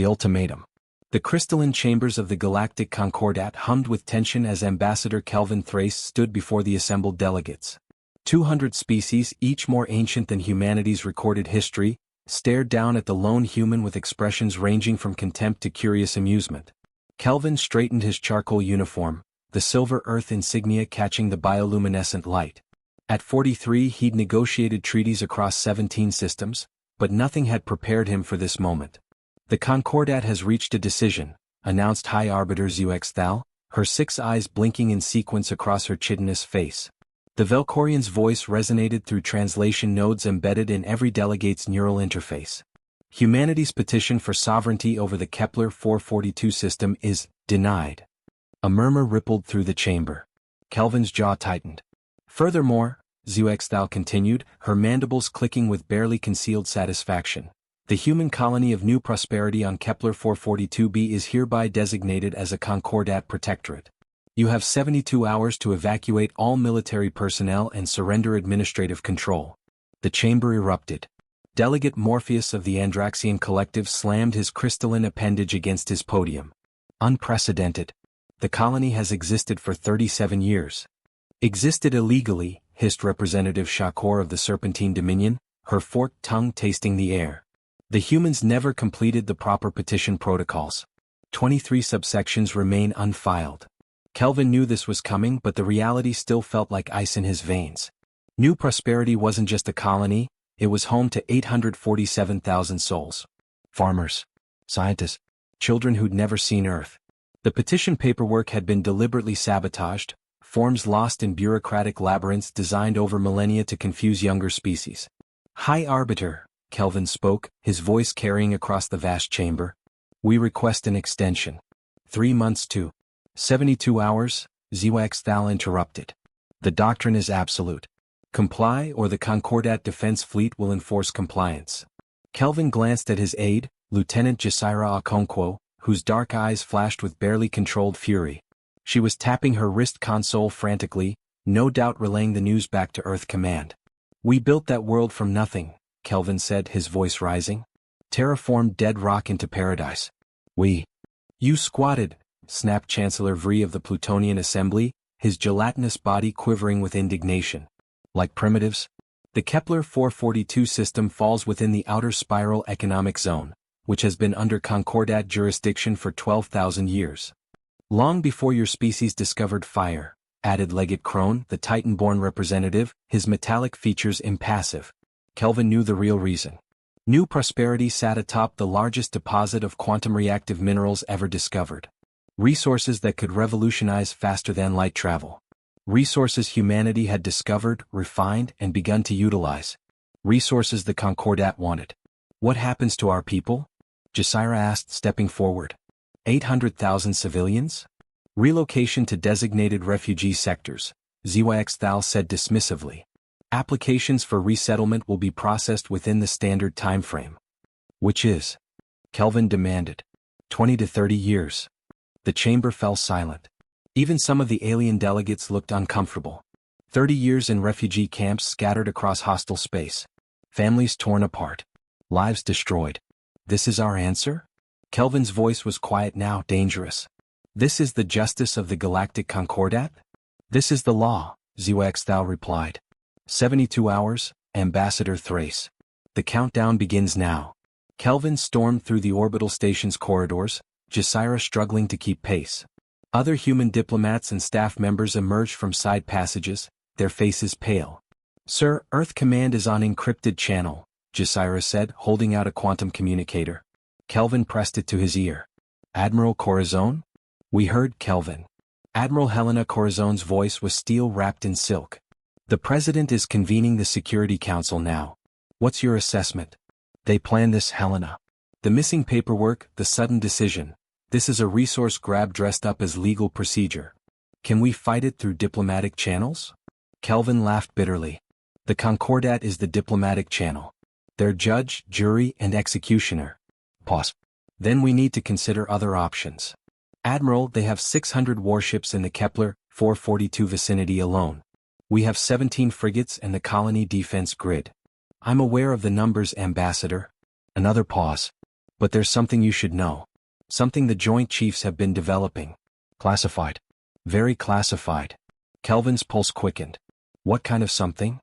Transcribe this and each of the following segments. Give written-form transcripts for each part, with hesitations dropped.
The ultimatum. The crystalline chambers of the galactic concordat hummed with tension as Ambassador Kelvin Thrace stood before the assembled delegates. 200 species, each more ancient than humanity's recorded history, stared down at the lone human with expressions ranging from contempt to curious amusement. Kelvin straightened his charcoal uniform, the silver earth insignia catching the bioluminescent light. At 43 he'd negotiated treaties across 17 systems, but nothing had prepared him for this moment. The Concordat has reached a decision, announced High Arbiter Zux Thal, her 6 eyes blinking in sequence across her chitinous face. The Velkorian's voice resonated through translation nodes embedded in every delegate's neural interface. Humanity's petition for sovereignty over the Kepler-442 system is denied. A murmur rippled through the chamber. Kelvin's jaw tightened. Furthermore, Zux Thal continued, her mandibles clicking with barely concealed satisfaction. The human colony of New Prosperity on Kepler-442b is hereby designated as a Concordat protectorate. You have 72 hours to evacuate all military personnel and surrender administrative control. The chamber erupted. Delegate Morpheus of the Andraxian Collective slammed his crystalline appendage against his podium. Unprecedented. The colony has existed for 37 years. Existed illegally, hissed Representative Shakor of the Serpentine Dominion, her forked tongue tasting the air. The humans never completed the proper petition protocols. 23 subsections remain unfiled. Kelvin knew this was coming, but the reality still felt like ice in his veins. New Prosperity wasn't just a colony, it was home to 847,000 souls. Farmers, scientists, children who'd never seen Earth. The petition paperwork had been deliberately sabotaged, forms lost in bureaucratic labyrinths designed over millennia to confuse younger species. High Arbiter, Kelvin spoke, his voice carrying across the vast chamber. We request an extension. 3 months to 72 hours, Zux Thal interrupted. The doctrine is absolute. Comply or the Concordat Defense Fleet will enforce compliance. Kelvin glanced at his aide, Lieutenant Jasaira Okonkwo, whose dark eyes flashed with barely controlled fury. She was tapping her wrist console frantically, no doubt relaying the news back to Earth Command. We built that world from nothing, Kelvin said, his voice rising. Terraformed dead rock into paradise. You squatted, snapped Chancellor Vri of the Plutonian Assembly, his gelatinous body quivering with indignation. Like primitives? The Kepler-442 system falls within the outer spiral economic zone, which has been under Concordat jurisdiction for 12,000 years. Long before your species discovered fire, added Legate Crone, the Titan-born representative, his metallic features impassive. Kelvin knew the real reason. New Prosperity sat atop the largest deposit of quantum-reactive minerals ever discovered. Resources that could revolutionize faster-than-light travel. Resources humanity had discovered, refined, and begun to utilize. Resources the Concordat wanted. What happens to our people? Jasaira asked, stepping forward. 800,000 civilians? Relocation to designated refugee sectors, Zux Thal said dismissively. Applications for resettlement will be processed within the standard timeframe. Which is? Kelvin demanded. 20 to 30 years. The chamber fell silent. Even some of the alien delegates looked uncomfortable. 30 years in refugee camps scattered across hostile space. Families torn apart. Lives destroyed. This is our answer? Kelvin's voice was quiet now, dangerous. This is the justice of the Galactic Concordat? This is the law, Zux Thal replied. 72 hours, Ambassador Thrace. The countdown begins now. Kelvin stormed through the orbital station's corridors, Jasaira struggling to keep pace. Other human diplomats and staff members emerged from side passages, their faces pale. Sir, Earth Command is on encrypted channel, Jasaira said, holding out a quantum communicator. Kelvin pressed it to his ear. Admiral Corazon? We heard, Kelvin. Admiral Helena Corazon's voice was steel wrapped in silk. The President is convening the Security Council now. What's your assessment? They planned this, Helena. The missing paperwork, the sudden decision. This is a resource grab dressed up as legal procedure. Can we fight it through diplomatic channels? Kelvin laughed bitterly. The Concordat is the diplomatic channel. Their judge, jury, and executioner. Pause. Then we need to consider other options. Admiral, they have 600 warships in the Kepler-442 vicinity alone. We have 17 frigates and the colony defense grid. I'm aware of the numbers, Ambassador. Another pause. But there's something you should know. Something the Joint Chiefs have been developing. Classified. Very classified. Kelvin's pulse quickened. What kind of something?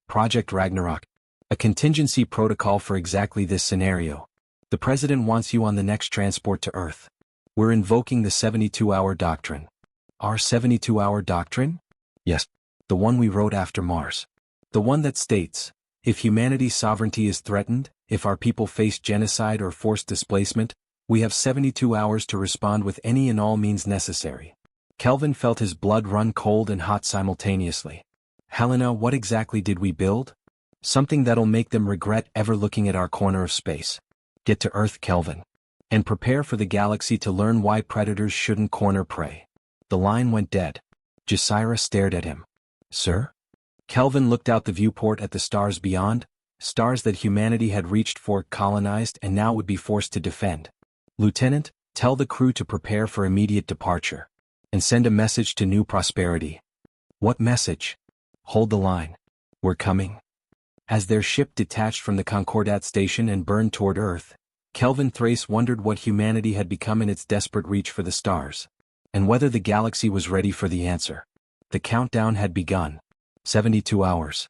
Project Ragnarok. A contingency protocol for exactly this scenario. The President wants you on the next transport to Earth. We're invoking the 72-Hour Doctrine. Our 72-Hour Doctrine? Yes. The one we wrote after Mars. The one that states, if humanity's sovereignty is threatened, if our people face genocide or forced displacement, we have 72 hours to respond with any and all means necessary. Kelvin felt his blood run cold and hot simultaneously. Helena, what exactly did we build? Something that'll make them regret ever looking at our corner of space. Get to Earth, Kelvin. And prepare for the galaxy to learn why predators shouldn't corner prey. The line went dead. Jasira stared at him. Sir? Kelvin looked out the viewport at the stars beyond, stars that humanity had reached for, colonized, and now would be forced to defend. Lieutenant, tell the crew to prepare for immediate departure. And send a message to New Prosperity. What message? Hold the line. We're coming. As their ship detached from the Concordat station and burned toward Earth, Kelvin Thrace wondered what humanity had become in its desperate reach for the stars, and whether the galaxy was ready for the answer. The countdown had begun. 72 hours.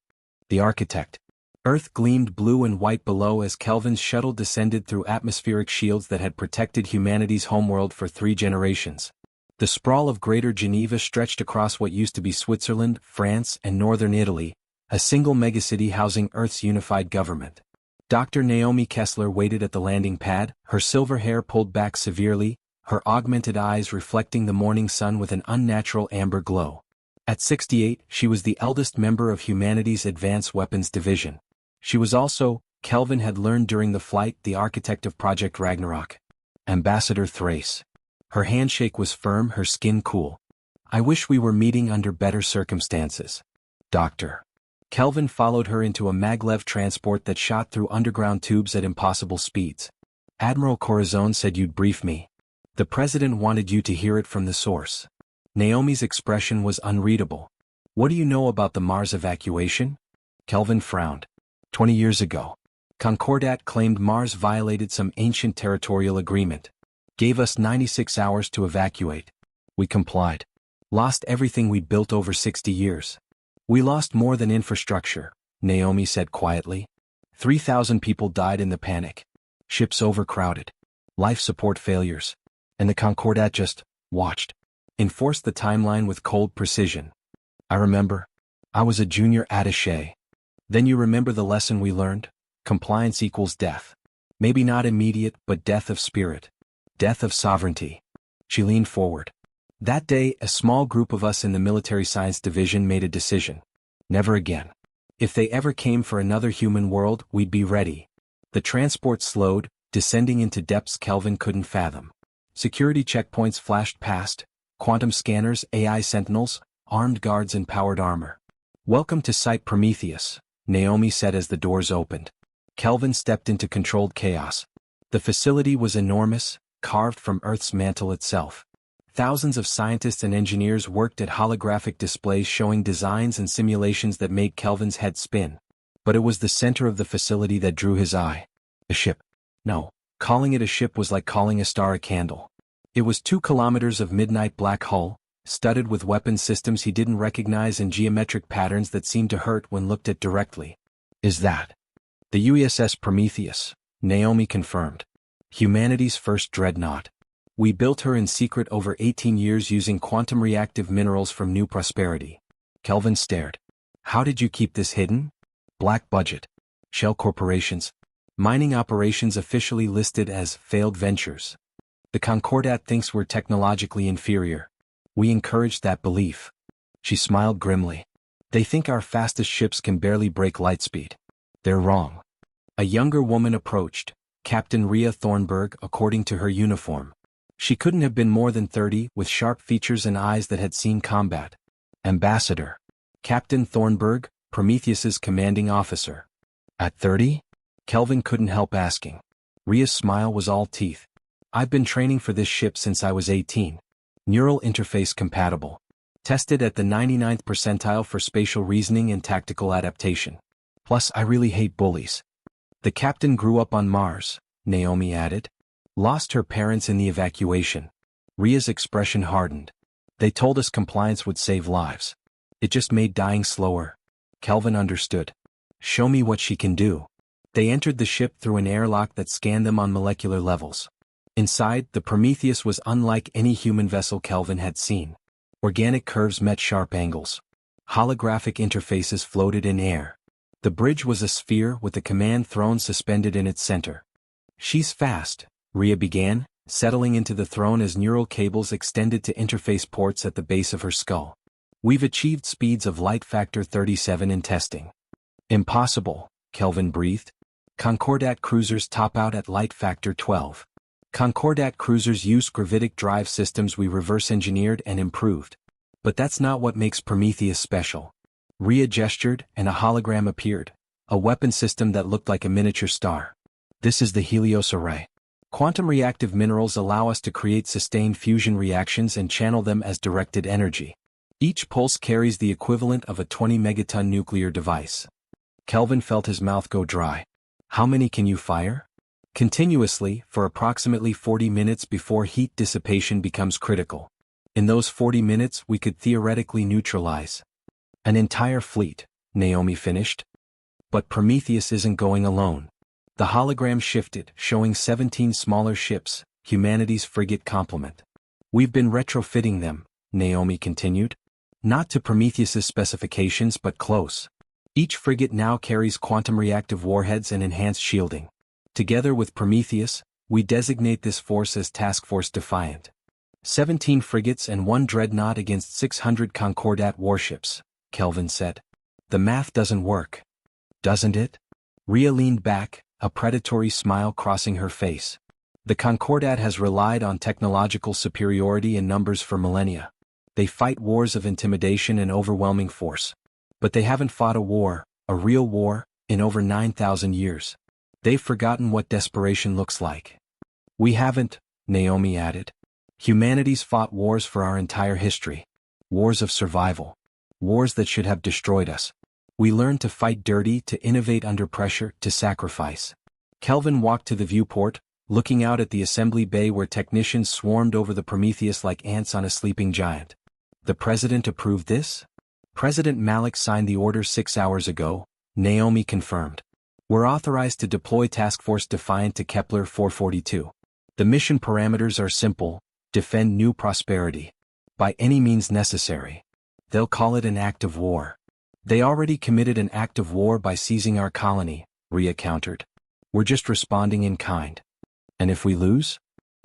The architect. Earth gleamed blue and white below as Kelvin's shuttle descended through atmospheric shields that had protected humanity's homeworld for 3 generations. The sprawl of Greater Geneva stretched across what used to be Switzerland, France, and northern Italy, a single megacity housing Earth's unified government. Dr. Naomi Kessler waited at the landing pad, her silver hair pulled back severely, her augmented eyes reflecting the morning sun with an unnatural amber glow. At 68, she was the eldest member of humanity's Advanced Weapons Division. She was also, Kelvin had learned during the flight, the architect of Project Ragnarok. Ambassador Thrace. Her handshake was firm, her skin cool. I wish we were meeting under better circumstances. Doctor. Kelvin followed her into a maglev transport that shot through underground tubes at impossible speeds. Admiral Corazon said you'd brief me. The President wanted you to hear it from the source. Naomi's expression was unreadable. What do you know about the Mars evacuation? Kelvin frowned. 20 years ago, Concordat claimed Mars violated some ancient territorial agreement. Gave us 96 hours to evacuate. We complied. Lost everything we'd built over 60 years. We lost more than infrastructure, Naomi said quietly. 3,000 people died in the panic. Ships overcrowded. Life support failures. And the Concordat just watched. Enforced the timeline with cold precision. I remember. I was a junior attaché. Then you remember the lesson we learned? Compliance equals death. Maybe not immediate, but death of spirit. Death of sovereignty. She leaned forward. That day, a small group of us in the Military Science Division made a decision. Never again. If they ever came for another human world, we'd be ready. The transport slowed, descending into depths Kelvin couldn't fathom. Security checkpoints flashed past, quantum scanners, AI sentinels, armed guards in powered armor. Welcome to Site Prometheus, Naomi said as the doors opened. Kelvin stepped into controlled chaos. The facility was enormous, carved from Earth's mantle itself. Thousands of scientists and engineers worked at holographic displays showing designs and simulations that made Kelvin's head spin. But it was the center of the facility that drew his eye. A ship. No, calling it a ship was like calling a star a candle. It was 2 kilometers of midnight black hull, studded with weapon systems he didn't recognize and geometric patterns that seemed to hurt when looked at directly. Is that the USS Prometheus? Naomi confirmed. Humanity's first dreadnought. We built her in secret over 18 years using quantum reactive minerals from New Prosperity. Kelvin stared. How did you keep this hidden? Black budget. Shell corporations. Mining operations officially listed as failed ventures. The Concordat thinks we're technologically inferior. We encourage that belief. She smiled grimly. They think our fastest ships can barely break lightspeed. They're wrong. A younger woman approached, Captain Rhea Thornburg, according to her uniform. She couldn't have been more than 30, with sharp features and eyes that had seen combat. Ambassador. Captain Thornburg, Prometheus's commanding officer. At 30? Kelvin couldn't help asking. Rhea's smile was all teeth. I've been training for this ship since I was 18. Neural interface compatible. Tested at the 99th percentile for spatial reasoning and tactical adaptation. Plus, I really hate bullies. The captain grew up on Mars, Naomi added. Lost her parents in the evacuation. Ria's expression hardened. They told us compliance would save lives. It just made dying slower. Kelvin understood. Show me what she can do. They entered the ship through an airlock that scanned them on molecular levels. Inside, the Prometheus was unlike any human vessel Kelvin had seen. Organic curves met sharp angles. Holographic interfaces floated in air. The bridge was a sphere with a command throne suspended in its center. She's fast, Ria began, settling into the throne as neural cables extended to interface ports at the base of her skull. We've achieved speeds of light factor 37 in testing. Impossible, Kelvin breathed. Concordat cruisers top out at light factor 12. Concordat cruisers use gravitic drive systems we reverse-engineered and improved. But that's not what makes Prometheus special. Ria gestured, and a hologram appeared. A weapon system that looked like a miniature star. This is the Helios Array. Quantum reactive minerals allow us to create sustained fusion reactions and channel them as directed energy. Each pulse carries the equivalent of a 20 megaton nuclear device. Kelvin felt his mouth go dry. How many can you fire? Continuously, for approximately 40 minutes before heat dissipation becomes critical. In those 40 minutes we could theoretically neutralize an entire fleet, Naomi finished. But Prometheus isn't going alone. The hologram shifted, showing 17 smaller ships, humanity's frigate complement. We've been retrofitting them, Naomi continued. Not to Prometheus's specifications but close. Each frigate now carries quantum reactive warheads and enhanced shielding. Together with Prometheus, we designate this force as Task Force Defiant. 17 frigates and 1 dreadnought against 600 Concordat warships, Kelvin said. The math doesn't work. Doesn't it? Ria leaned back, a predatory smile crossing her face. The Concordat has relied on technological superiority in numbers for millennia. They fight wars of intimidation and overwhelming force. But they haven't fought a war, a real war, in over 9,000 years. They've forgotten what desperation looks like. We haven't, Naomi added. Humanity's fought wars for our entire history. Wars of survival. Wars that should have destroyed us. We learned to fight dirty, to innovate under pressure, to sacrifice. Kelvin walked to the viewport, looking out at the assembly bay where technicians swarmed over the Prometheus like ants on a sleeping giant. The president approved this? President Malik signed the order 6 hours ago, Naomi confirmed. We're authorized to deploy Task Force Defiant to Kepler 442. The mission parameters are simple: defend New Prosperity. By any means necessary. They'll call it an act of war. They already committed an act of war by seizing our colony, Ria countered. We're just responding in kind. And if we lose?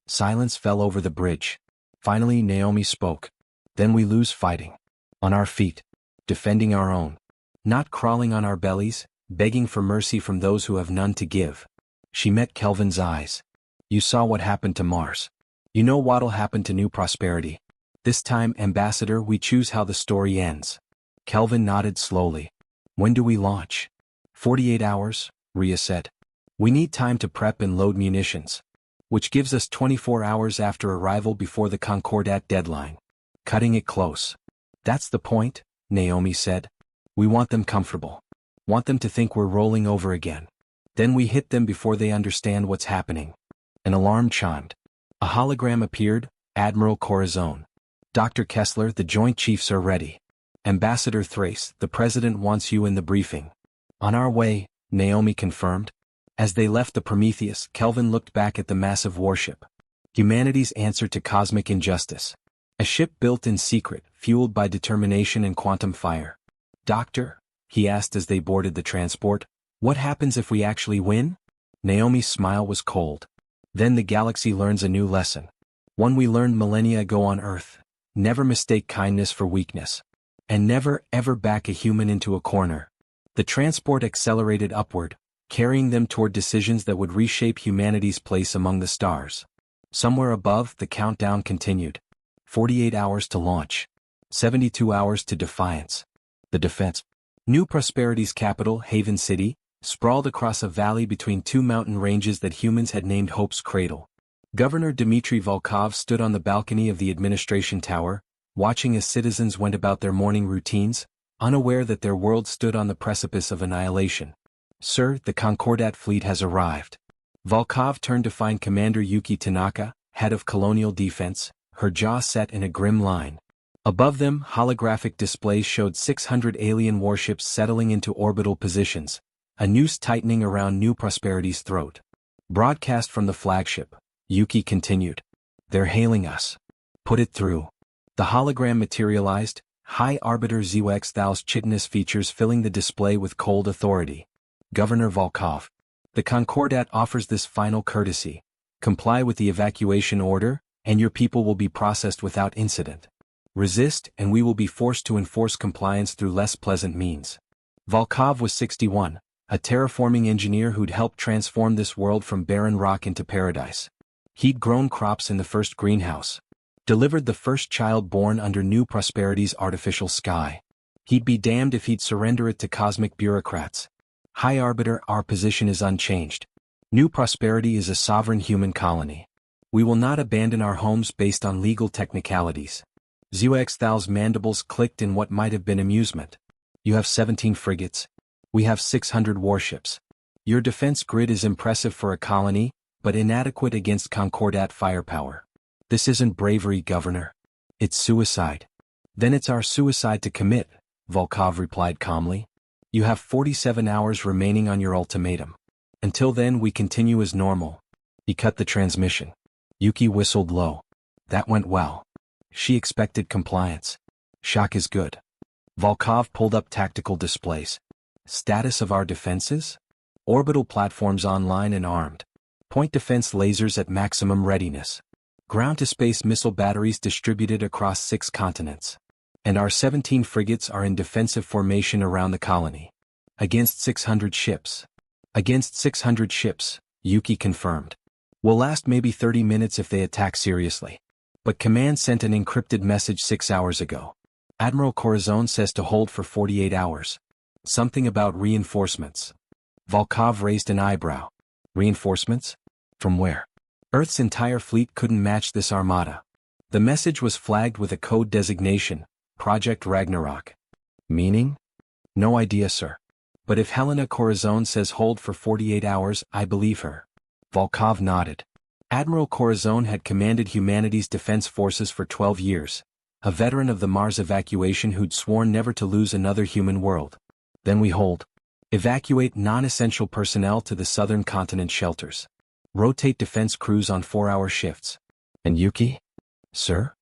Silence fell over the bridge. Finally Naomi spoke. Then we lose fighting. On our feet. Defending our own. Not crawling on our bellies, begging for mercy from those who have none to give. She met Kelvin's eyes. You saw what happened to Mars. You know what'll happen to New Prosperity. This time, Ambassador, we choose how the story ends. Kelvin nodded slowly. When do we launch? 48 hours, Ria said. We need time to prep and load munitions. Which gives us 24 hours after arrival before the Concordat deadline. Cutting it close. That's the point, Naomi said. We want them comfortable. Want them to think we're rolling over again. Then we hit them before they understand what's happening. An alarm chimed. A hologram appeared, Admiral Corazon. Dr. Kessler, the Joint Chiefs are ready. Ambassador Thrace, the President wants you in the briefing. On our way, Naomi confirmed. As they left the Prometheus, Kelvin looked back at the massive warship. Humanity's answer to cosmic injustice. A ship built in secret, fueled by determination and quantum fire. Doctor, he asked as they boarded the transport, what happens if we actually win? Naomi's smile was cold. Then the galaxy learns a new lesson. One we learned millennia ago on Earth. Never mistake kindness for weakness. And never, ever back a human into a corner. The transport accelerated upward, carrying them toward decisions that would reshape humanity's place among the stars. Somewhere above, the countdown continued. 48 hours to launch. 72 hours to defiance. The defense. New Prosperity's capital, Haven City, sprawled across a valley between 2 mountain ranges that humans had named Hope's Cradle. Governor Dmitry Volkov stood on the balcony of the administration tower, watching as citizens went about their morning routines, unaware that their world stood on the precipice of annihilation. Sir, the Concordat fleet has arrived. Volkov turned to find Commander Yuki Tanaka, head of Colonial Defense, her jaw set in a grim line. Above them, holographic displays showed 600 alien warships settling into orbital positions, a noose tightening around New Prosperity's throat. Broadcast from the flagship, Yuki continued. They're hailing us. Put it through. The hologram materialized, High Arbiter Zhuang's chitinous features filling the display with cold authority. Governor Volkov. The Concordat offers this final courtesy. Comply with the evacuation order, and your people will be processed without incident. Resist, and we will be forced to enforce compliance through less pleasant means. Volkov was 61, a terraforming engineer who'd helped transform this world from barren rock into paradise. He'd grown crops in the first greenhouse. Delivered the first child born under New Prosperity's artificial sky. He'd be damned if he'd surrender it to cosmic bureaucrats. High Arbiter, our position is unchanged. New Prosperity is a sovereign human colony. We will not abandon our homes based on legal technicalities. Zhuang's mandibles clicked in what might have been amusement. You have 17 frigates. We have 600 warships. Your defense grid is impressive for a colony, but inadequate against Concordat firepower. This isn't bravery, Governor. It's suicide. Then it's our suicide to commit, Volkov replied calmly. You have 47 hours remaining on your ultimatum. Until then we continue as normal. He cut the transmission. Yuki whistled low. That went well. She expected compliance. Shock is good. Volkov pulled up tactical displays. Status of our defenses? Orbital platforms online and armed. Point defense lasers at maximum readiness. Ground-to-space missile batteries distributed across 6 continents. And our 17 frigates are in defensive formation around the colony. Against 600 ships. Against 600 ships, Yuki confirmed. Will last maybe 30 minutes if they attack seriously. But Command sent an encrypted message 6 hours ago. Admiral Corazon says to hold for 48 hours. Something about reinforcements. Volkov raised an eyebrow. Reinforcements? From where? Earth's entire fleet couldn't match this armada. The message was flagged with a code designation, Project Ragnarok. Meaning? No idea, sir. But if Helena Corazon says hold for 48 hours, I believe her. Volkov nodded. Admiral Corazon had commanded humanity's defense forces for 12 years, a veteran of the Mars evacuation who'd sworn never to lose another human world. Then we hold. Evacuate non-essential personnel to the southern continent shelters. Rotate defense crews on 4-hour shifts. And Yuki? Sir?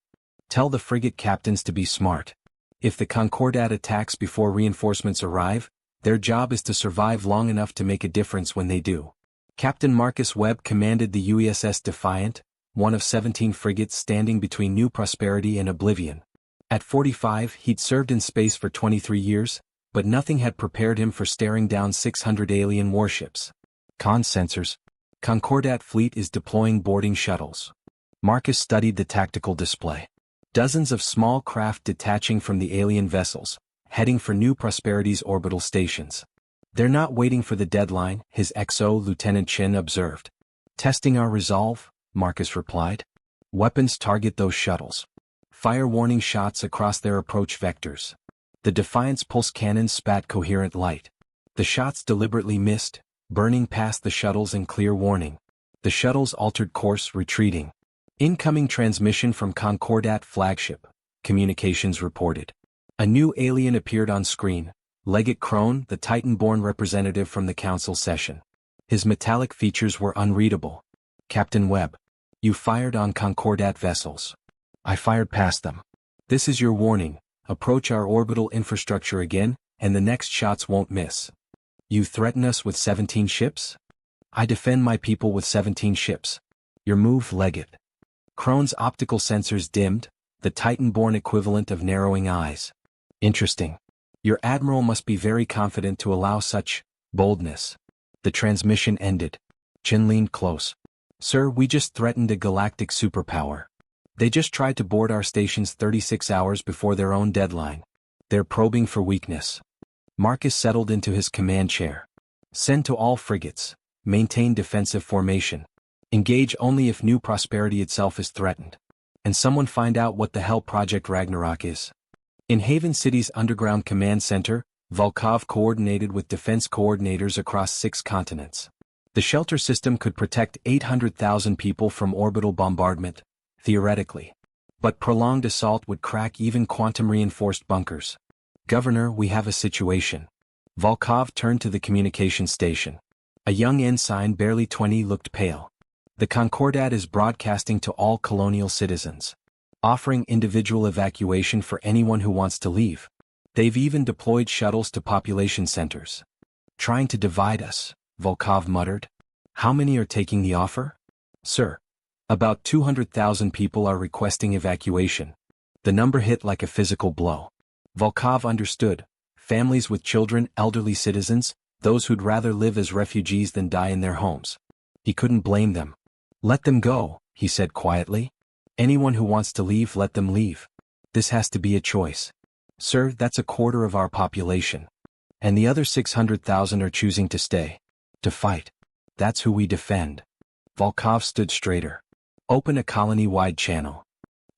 Tell the frigate captains to be smart. If the Concordat attacks before reinforcements arrive, their job is to survive long enough to make a difference when they do. Captain Marcus Webb commanded the USS Defiant, one of 17 frigates standing between New Prosperity and Oblivion. At 45, he'd served in space for 23 years, but nothing had prepared him for staring down 600 alien warships. Con sensors. Concordat fleet is deploying boarding shuttles. Marcus studied the tactical display. Dozens of small craft detaching from the alien vessels, heading for New Prosperity's orbital stations. They're not waiting for the deadline, his XO Lieutenant Chen observed. Testing our resolve, Marcus replied. Weapons target those shuttles. Fire warning shots across their approach vectors. The Defiant's pulse cannons spat coherent light. The shots deliberately missed, burning past the shuttles in clear warning. The shuttles altered course, retreating. Incoming transmission from Concordat flagship, communications reported. A new alien appeared on screen, Legate Crone, the Titan-born representative from the council session. His metallic features were unreadable. Captain Webb, you fired on Concordat vessels. I fired past them. This is your warning, approach our orbital infrastructure again, and the next shots won't miss. You threaten us with 17 ships? I defend my people with 17 ships. Your move, Legate. Crone's optical sensors dimmed, the Titan-born equivalent of narrowing eyes. Interesting. Your admiral must be very confident to allow such boldness. The transmission ended. Chen leaned close. Sir, we just threatened a galactic superpower. They just tried to board our stations 36 hours before their own deadline. They're probing for weakness. Marcus settled into his command chair. Send to all frigates. Maintain defensive formation. Engage only if New Prosperity itself is threatened. And someone find out what the hell Project Ragnarok is. In Haven City's underground command center, Volkov coordinated with defense coordinators across 6 continents. The shelter system could protect 800,000 people from orbital bombardment, theoretically. But prolonged assault would crack even quantum-reinforced bunkers. "Governor, we have a situation." Volkov turned to the communication station. A young ensign, barely 20, looked pale. "The Concordat is broadcasting to all colonial citizens, offering individual evacuation for anyone who wants to leave. They've even deployed shuttles to population centers." "Trying to divide us," Volkov muttered. "How many are taking the offer?" "Sir, about 200,000 people are requesting evacuation." The number hit like a physical blow. Volkov understood. Families with children, elderly citizens, those who'd rather live as refugees than die in their homes. He couldn't blame them. "Let them go," he said quietly. "Anyone who wants to leave, let them leave. This has to be a choice." "Sir, that's a quarter of our population. And the other 600,000 are choosing to stay. To fight. That's who we defend." Volkov stood straighter. "Open a colony-wide channel.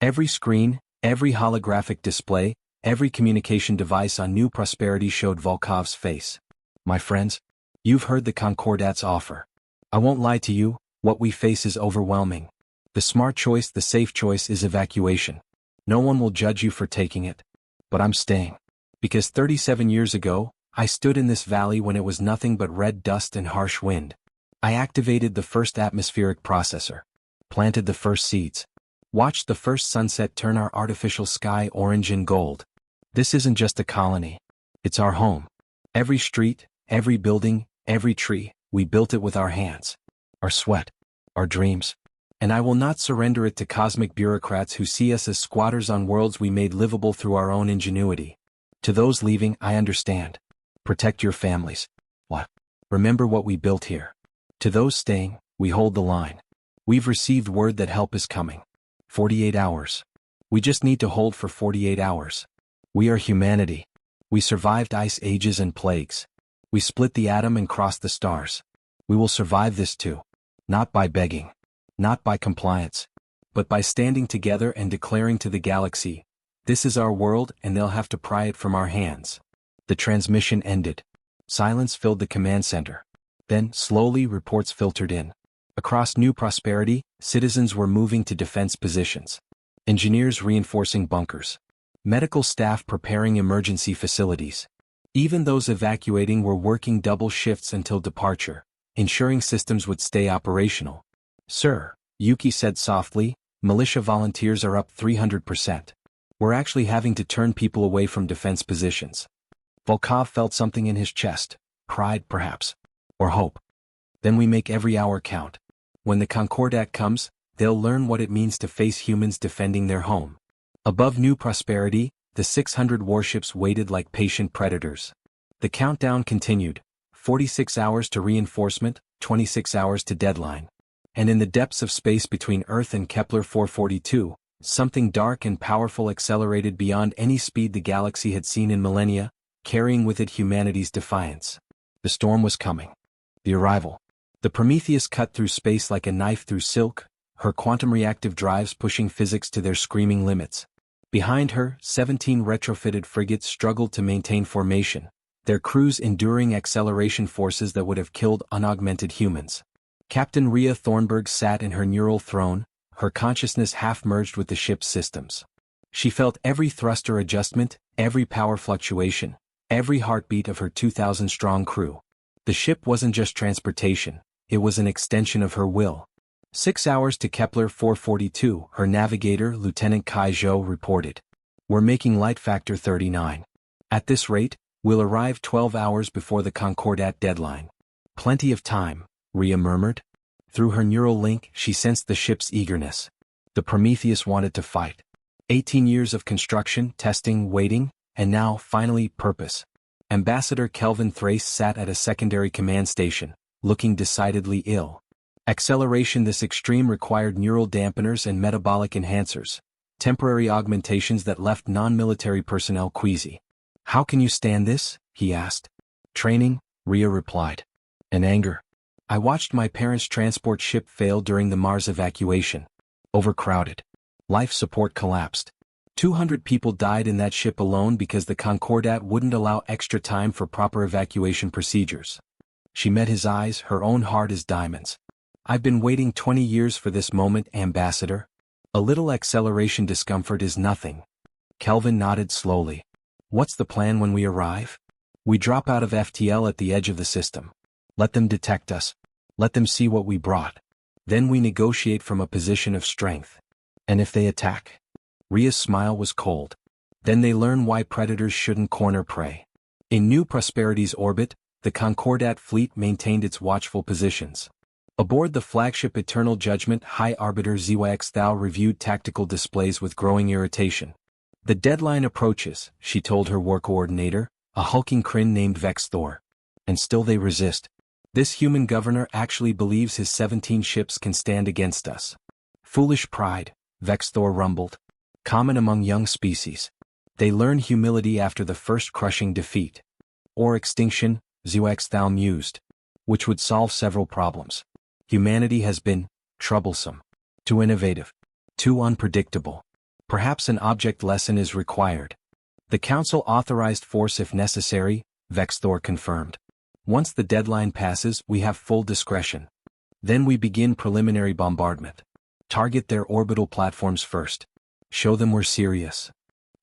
Every screen, every holographic display, every communication device on New Prosperity showed Volkov's face. "My friends, you've heard the Concordat's offer. I won't lie to you, what we face is overwhelming. The smart choice, the safe choice is evacuation. No one will judge you for taking it. But I'm staying. Because 37 years ago, I stood in this valley when it was nothing but red dust and harsh wind. I activated the first atmospheric processor. Planted the first seeds. Watched the first sunset turn our artificial sky orange and gold. This isn't just a colony. It's our home. Every street, every building, every tree, we built it with our hands. Our sweat. Our dreams. And I will not surrender it to cosmic bureaucrats who see us as squatters on worlds we made livable through our own ingenuity. To those leaving, I understand. Protect your families. What? Remember what we built here. To those staying, we hold the line. We've received word that help is coming. 48 hours. We just need to hold for 48 hours. We are humanity. We survived ice ages and plagues. We split the atom and crossed the stars. We will survive this too. Not by begging. Not by compliance. But by standing together and declaring to the galaxy, this is our world and they'll have to pry it from our hands." The transmission ended. Silence filled the command center. Then, slowly, reports filtered in. Across New Prosperity, citizens were moving to defense positions. Engineers reinforcing bunkers. Medical staff preparing emergency facilities. Even those evacuating were working double shifts until departure, ensuring systems would stay operational. "Sir," Yuki said softly, "militia volunteers are up 300%. We're actually having to turn people away from defense positions." Volkov felt something in his chest. Pride, perhaps. Or hope. "Then we make every hour count. When the Concordat comes, they'll learn what it means to face humans defending their home." Above New Prosperity, the 600 warships waited like patient predators. The countdown continued. 46 hours to reinforcement, 26 hours to deadline. And in the depths of space between Earth and Kepler 442, something dark and powerful accelerated beyond any speed the galaxy had seen in millennia, carrying with it humanity's defiance. The storm was coming. The arrival. The Prometheus cut through space like a knife through silk, her quantum-reactive drives pushing physics to their screaming limits. Behind her, 17 retrofitted frigates struggled to maintain formation, their crews enduring acceleration forces that would have killed unaugmented humans. Captain Rhea Thornburg sat in her neural throne, her consciousness half-merged with the ship's systems. She felt every thruster adjustment, every power fluctuation, every heartbeat of her 2,000-strong crew. The ship wasn't just transportation, it was an extension of her will. 6 hours to Kepler 442, her navigator, Lieutenant Kai Zhou, reported. "We're making light factor 39. At this rate, we'll arrive 12 hours before the Concordat deadline." "Plenty of time," Rhea murmured. Through her neural link, she sensed the ship's eagerness. The Prometheus wanted to fight. 18 years of construction, testing, waiting, and now, finally, purpose. Ambassador Kelvin Thrace sat at a secondary command station, looking decidedly ill. Acceleration this extreme required neural dampeners and metabolic enhancers, temporary augmentations that left non-military personnel queasy. "How can you stand this?" he asked. "Training," Rhea replied. "And anger. I watched my parents' transport ship fail during the Mars evacuation. Overcrowded. Life support collapsed. 200 people died in that ship alone because the Concordat wouldn't allow extra time for proper evacuation procedures. She met his eyes, her own heart as diamonds. I've been waiting 20 years for this moment, Ambassador. A little acceleration discomfort is nothing. Kelvin nodded slowly. What's the plan when we arrive? We drop out of FTL at the edge of the system. Let them detect us. Let them see what we brought. Then we negotiate from a position of strength. And if they attack? Ria's smile was cold. Then they learn why predators shouldn't corner prey. In New Prosperity's orbit, the Concordat fleet maintained its watchful positions. Aboard the flagship Eternal Judgment, High Arbiter Zwaxthal reviewed tactical displays with growing irritation. The deadline approaches, she told her war coordinator, a hulking Kryn named Vexthor. And still they resist. This human governor actually believes his 17 ships can stand against us. Foolish pride, Vexthor rumbled. Common among young species. They learn humility after the first crushing defeat. Or extinction, Zwaxthal mused. Which would solve several problems. Humanity has been troublesome. Too innovative. Too unpredictable. Perhaps an object lesson is required. The Council authorized force if necessary, Vexthor confirmed. Once the deadline passes, we have full discretion. Then we begin preliminary bombardment. Target their orbital platforms first. Show them we're serious.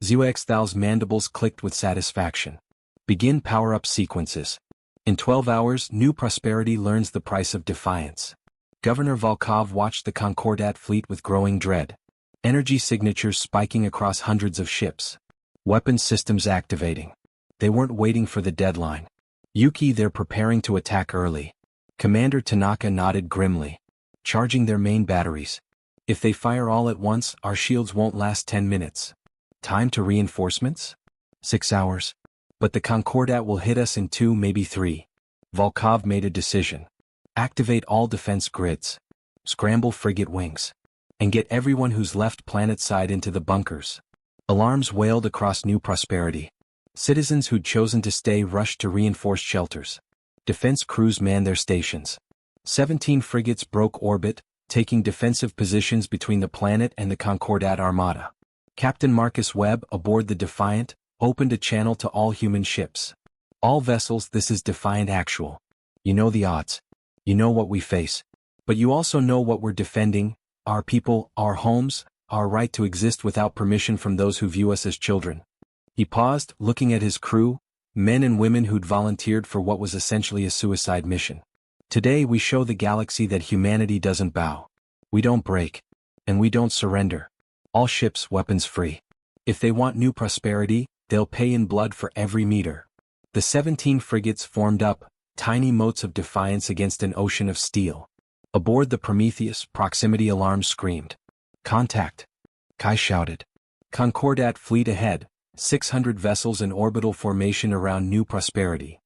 Zwaxthal's mandibles clicked with satisfaction. Begin power-up sequences. In 12 hours, New Prosperity learns the price of defiance. Governor Volkov watched the Concordat fleet with growing dread. Energy signatures spiking across hundreds of ships. Weapons systems activating. They weren't waiting for the deadline. Yuki, they're preparing to attack early. Commander Tanaka nodded grimly. Charging their main batteries. If they fire all at once, our shields won't last 10 minutes. Time to reinforcements? 6 hours. But the Concordat will hit us in 2, maybe 3. Volkov made a decision. Activate all defense grids. Scramble frigate wings. And get everyone who's left planetside into the bunkers. Alarms wailed across New Prosperity. Citizens who'd chosen to stay rushed to reinforced shelters. Defense crews manned their stations. 17 frigates broke orbit, taking defensive positions between the planet and the Concordat Armada. Captain Marcus Webb, aboard the Defiant, opened a channel to all human ships. All vessels, this is Defiant Actual. You know the odds. You know what we face. But you also know what we're defending. Our people, our homes, our right to exist without permission from those who view us as children. He paused, looking at his crew, men and women who'd volunteered for what was essentially a suicide mission. Today we show the galaxy that humanity doesn't bow. We don't break. And we don't surrender. All ships weapons free. If they want New Prosperity, they'll pay in blood for every meter. The 17 frigates formed up, tiny motes of defiance against an ocean of steel. Aboard the Prometheus, proximity alarms screamed. Contact. Kai shouted. Concordat fleet ahead, 600 vessels in orbital formation around New Prosperity.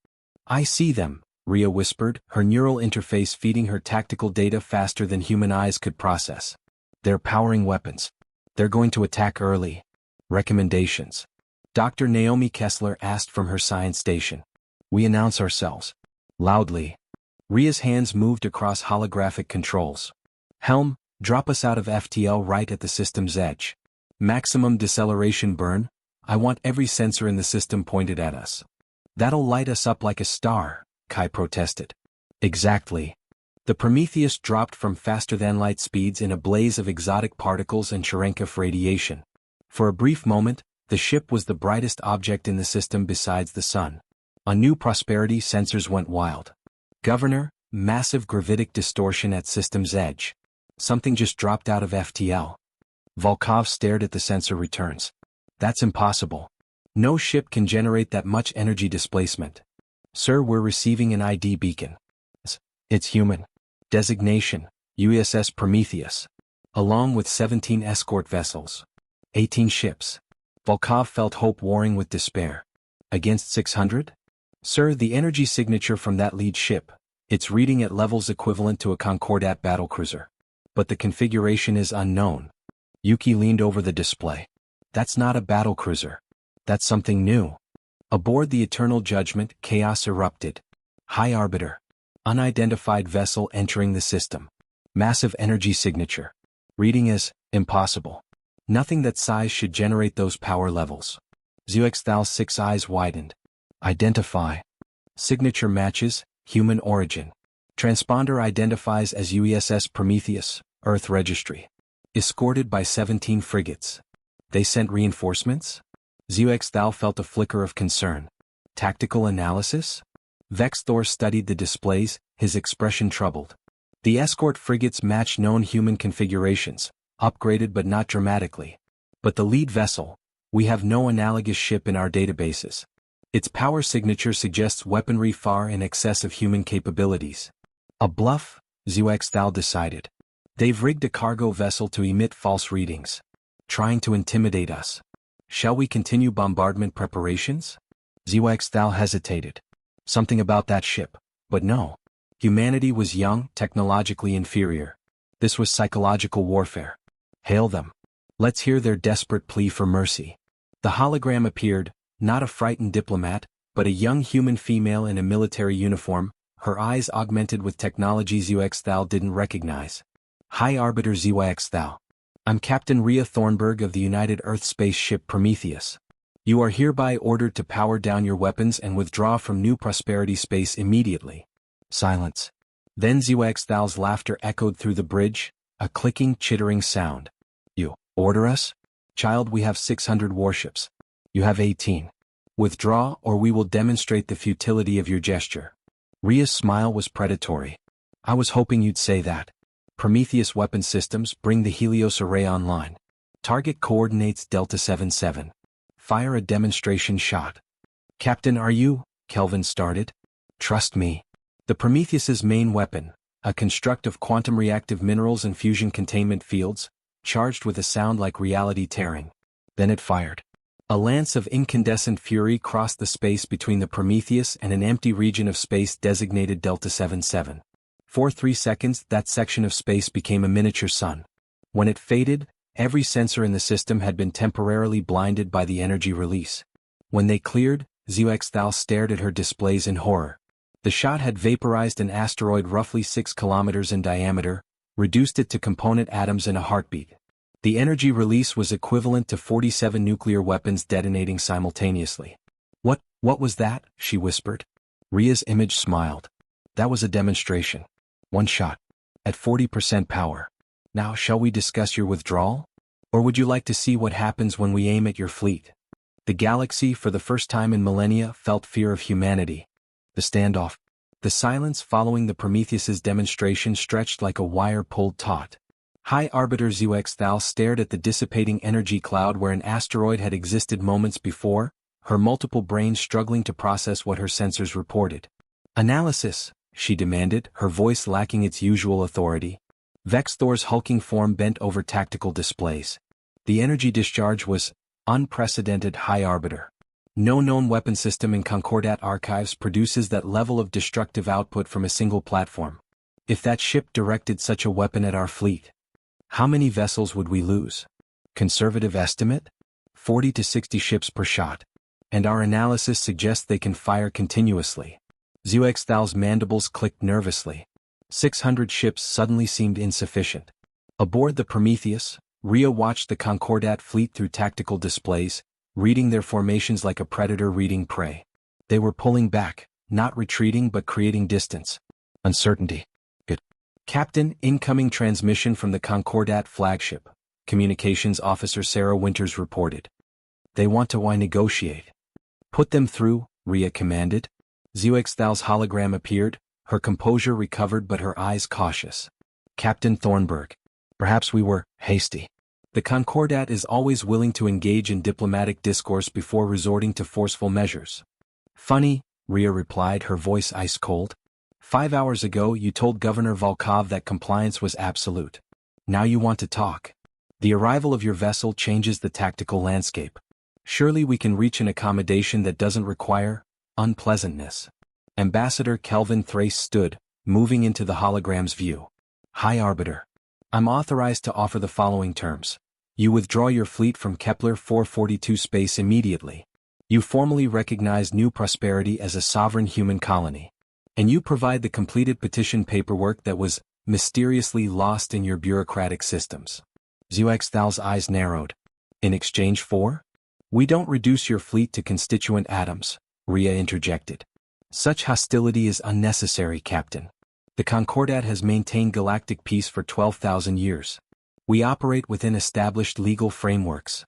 I see them, Ria whispered, her neural interface feeding her tactical data faster than human eyes could process. They're powering weapons. They're going to attack early. Recommendations. Dr. Naomi Kessler asked from her science station. We announce ourselves. Loudly. Ria's hands moved across holographic controls. Helm, drop us out of FTL right at the system's edge. Maximum deceleration burn. I want every sensor in the system pointed at us. That'll light us up like a star, Kai protested. Exactly. The Prometheus dropped from faster-than-light speeds in a blaze of exotic particles and Cherenkov radiation. For a brief moment, the ship was the brightest object in the system besides the sun. On New Prosperity, sensors went wild. Governor, massive gravitic distortion at system's edge. Something just dropped out of FTL. Volkov stared at the sensor returns. That's impossible. No ship can generate that much energy displacement. Sir, we're receiving an ID beacon. It's human. Designation, USS Prometheus. Along with 17 escort vessels. 18 ships. Volkov felt hope warring with despair. Against 600? Sir, the energy signature from that lead ship. It's reading at levels equivalent to a Concordat battlecruiser. But the configuration is unknown. Yuki leaned over the display. That's not a battlecruiser. That's something new. Aboard the Eternal Judgment, chaos erupted. High Arbiter. Unidentified vessel entering the system. Massive energy signature. Reading as impossible. Nothing that size should generate those power levels. Zwaxthal's 6 eyes widened. Identify. Signature matches, human origin. Transponder identifies as UESS Prometheus, Earth Registry. Escorted by 17 frigates. They sent reinforcements? Zeuxthal felt a flicker of concern. Tactical analysis? Vexthor studied the displays, his expression troubled. The escort frigates match known human configurations, upgraded but not dramatically. But the lead vessel, we have no analogous ship in our databases. Its power signature suggests weaponry far in excess of human capabilities. A bluff, Zeuxthal decided. They've rigged a cargo vessel to emit false readings. Trying to intimidate us. Shall we continue bombardment preparations? Zeuxthal hesitated. Something about that ship, but no. Humanity was young, technologically inferior. This was psychological warfare. Hail them. Let's hear their desperate plea for mercy. The hologram appeared, not a frightened diplomat, but a young human female in a military uniform, her eyes augmented with technology Zeuxthal didn't recognize. High Arbiter Zeuxthal. I'm Captain Rhea Thornburg of the United Earth Space Ship Prometheus. You are hereby ordered to power down your weapons and withdraw from New Prosperity Space immediately. Silence. Then Zeuxthal's laughter echoed through the bridge, a clicking, chittering sound. You order us? Child, we have 600 warships. You have 18. Withdraw or we will demonstrate the futility of your gesture. Rhea's smile was predatory. I was hoping you'd say that. Prometheus weapon systems bring the Helios array online. Target coordinates Delta 77. Fire a demonstration shot. Captain, are you? Kelvin started. Trust me. The Prometheus's main weapon, a construct of quantum reactive minerals and fusion containment fields, charged with a sound like reality tearing. Then it fired. A lance of incandescent fury crossed the space between the Prometheus and an empty region of space designated Delta 77. For 3 seconds, that section of space became a miniature sun. When it faded, every sensor in the system had been temporarily blinded by the energy release. When they cleared, Zeuxthal stared at her displays in horror. The shot had vaporized an asteroid roughly 6 kilometers in diameter, reduced it to component atoms in a heartbeat. The energy release was equivalent to 47 nuclear weapons detonating simultaneously. What was that? She whispered. Rhea's image smiled. That was a demonstration. One shot. At 40% power. Now shall we discuss your withdrawal? Or would you like to see what happens when we aim at your fleet? The galaxy, for the first time in millennia, felt fear of humanity. The standoff. The silence following the Prometheus's demonstration stretched like a wire-pulled taut. High Arbiter Zeuxthal stared at the dissipating energy cloud where an asteroid had existed moments before, her multiple brains struggling to process what her sensors reported. Analysis, she demanded, her voice lacking its usual authority. Vexthor's hulking form bent over tactical displays. The energy discharge was unprecedented. High Arbiter. No known weapon system in Concordat archives produces that level of destructive output from a single platform. If that ship directed such a weapon at our fleet, how many vessels would we lose? Conservative estimate? 40 to 60 ships per shot. And our analysis suggests they can fire continuously. Zeuxthal's mandibles clicked nervously. 600 ships suddenly seemed insufficient. Aboard the Prometheus, Rhea watched the Concordat fleet through tactical displays, reading their formations like a predator reading prey. They were pulling back, not retreating but creating distance. Uncertainty. Good. Captain, incoming transmission from the Concordat flagship, Communications Officer Sarah Winters reported. They want to negotiate. Put them through, Rhea commanded. Zeuxthal's hologram appeared, her composure recovered but her eyes cautious. Captain Thornburg. Perhaps we were hasty. The Concordat is always willing to engage in diplomatic discourse before resorting to forceful measures. Funny, Rhea replied, her voice ice cold. 5 hours ago you told Governor Volkov that compliance was absolute. Now you want to talk. The arrival of your vessel changes the tactical landscape. Surely we can reach an accommodation that doesn't require unpleasantness. Ambassador Kelvin Thrace stood, moving into the hologram's view. High Arbiter. I'm authorized to offer the following terms. You withdraw your fleet from Kepler 442 space immediately. You formally recognize New Prosperity as a sovereign human colony. And you provide the completed petition paperwork that was mysteriously lost in your bureaucratic systems. Zeuxthal's eyes narrowed. In exchange for? We don't reduce your fleet to constituent atoms, Rhea interjected. Such hostility is unnecessary, Captain. The Concordat has maintained galactic peace for 12,000 years. We operate within established legal frameworks.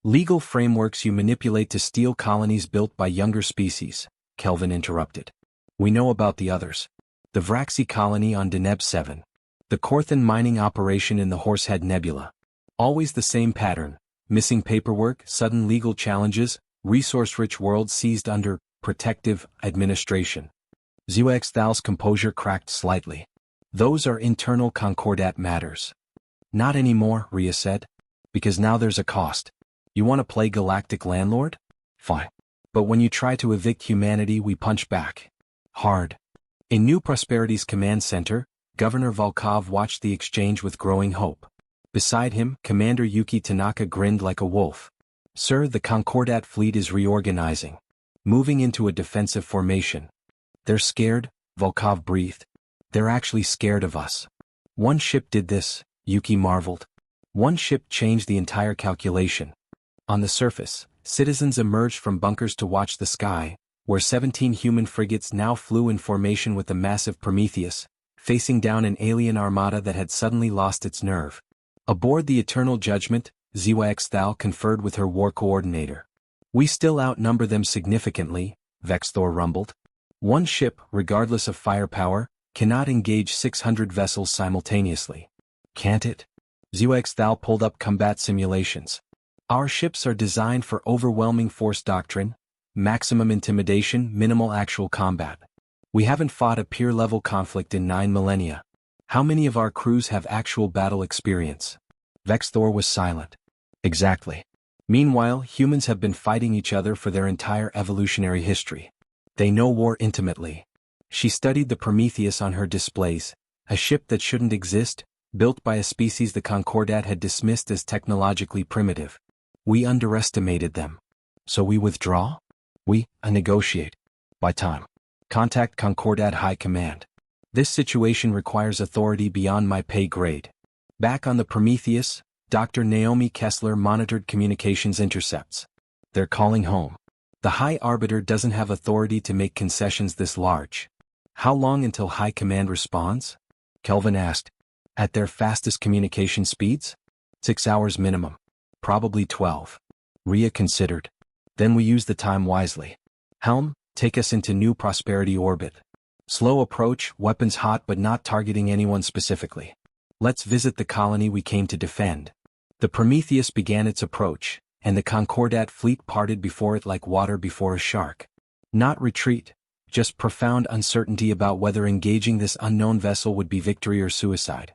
Legal frameworks you manipulate to steal colonies built by younger species, Kelvin interrupted. We know about the others. The Vraxi colony on Deneb 7. The Corthan mining operation in the Horsehead Nebula. Always the same pattern: missing paperwork, sudden legal challenges, resource-rich worlds seized under protective administration. Xuexthal's composure cracked slightly. Those are internal Concordat matters. Not anymore, Rhea said. Because now there's a cost. You want to play galactic landlord? Fine. But when you try to evict humanity, we punch back. Hard. In New Prosperity's command center, Governor Volkov watched the exchange with growing hope. Beside him, Commander Yuki Tanaka grinned like a wolf. Sir, the Concordat fleet is reorganizing. Moving into a defensive formation. They're scared, Volkov breathed. They're actually scared of us. One ship did this, Yuki marveled. One ship changed the entire calculation. On the surface, citizens emerged from bunkers to watch the sky, where 17 human frigates now flew in formation with the massive Prometheus, facing down an alien armada that had suddenly lost its nerve. Aboard the Eternal Judgment, Xuexthal conferred with her war coordinator. We still outnumber them significantly, Vexthor rumbled. One ship, regardless of firepower, cannot engage 600 vessels simultaneously. Can't it? Xuexthal pulled up combat simulations. Our ships are designed for overwhelming force doctrine, maximum intimidation, minimal actual combat. We haven't fought a peer-level conflict in 9 millennia. How many of our crews have actual battle experience? Vexthor was silent. Exactly. Meanwhile, humans have been fighting each other for their entire evolutionary history. They know war intimately. She studied the Prometheus on her displays, a ship that shouldn't exist, built by a species the Concordat had dismissed as technologically primitive. We underestimated them. So we withdraw? We negotiate. By time. Contact Concordat High Command. This situation requires authority beyond my pay grade. Back on the Prometheus, Dr. Naomi Kessler monitored communications intercepts. They're calling home. The High Arbiter doesn't have authority to make concessions this large. How long until High Command responds? Kelvin asked. At their fastest communication speeds? 6 hours minimum. Probably 12. Rhea considered. Then we use the time wisely. Helm, take us into New Prosperity orbit. Slow approach, weapons hot but not targeting anyone specifically. Let's visit the colony we came to defend. The Prometheus began its approach, and the Concordat fleet parted before it like water before a shark. Not retreat, just profound uncertainty about whether engaging this unknown vessel would be victory or suicide.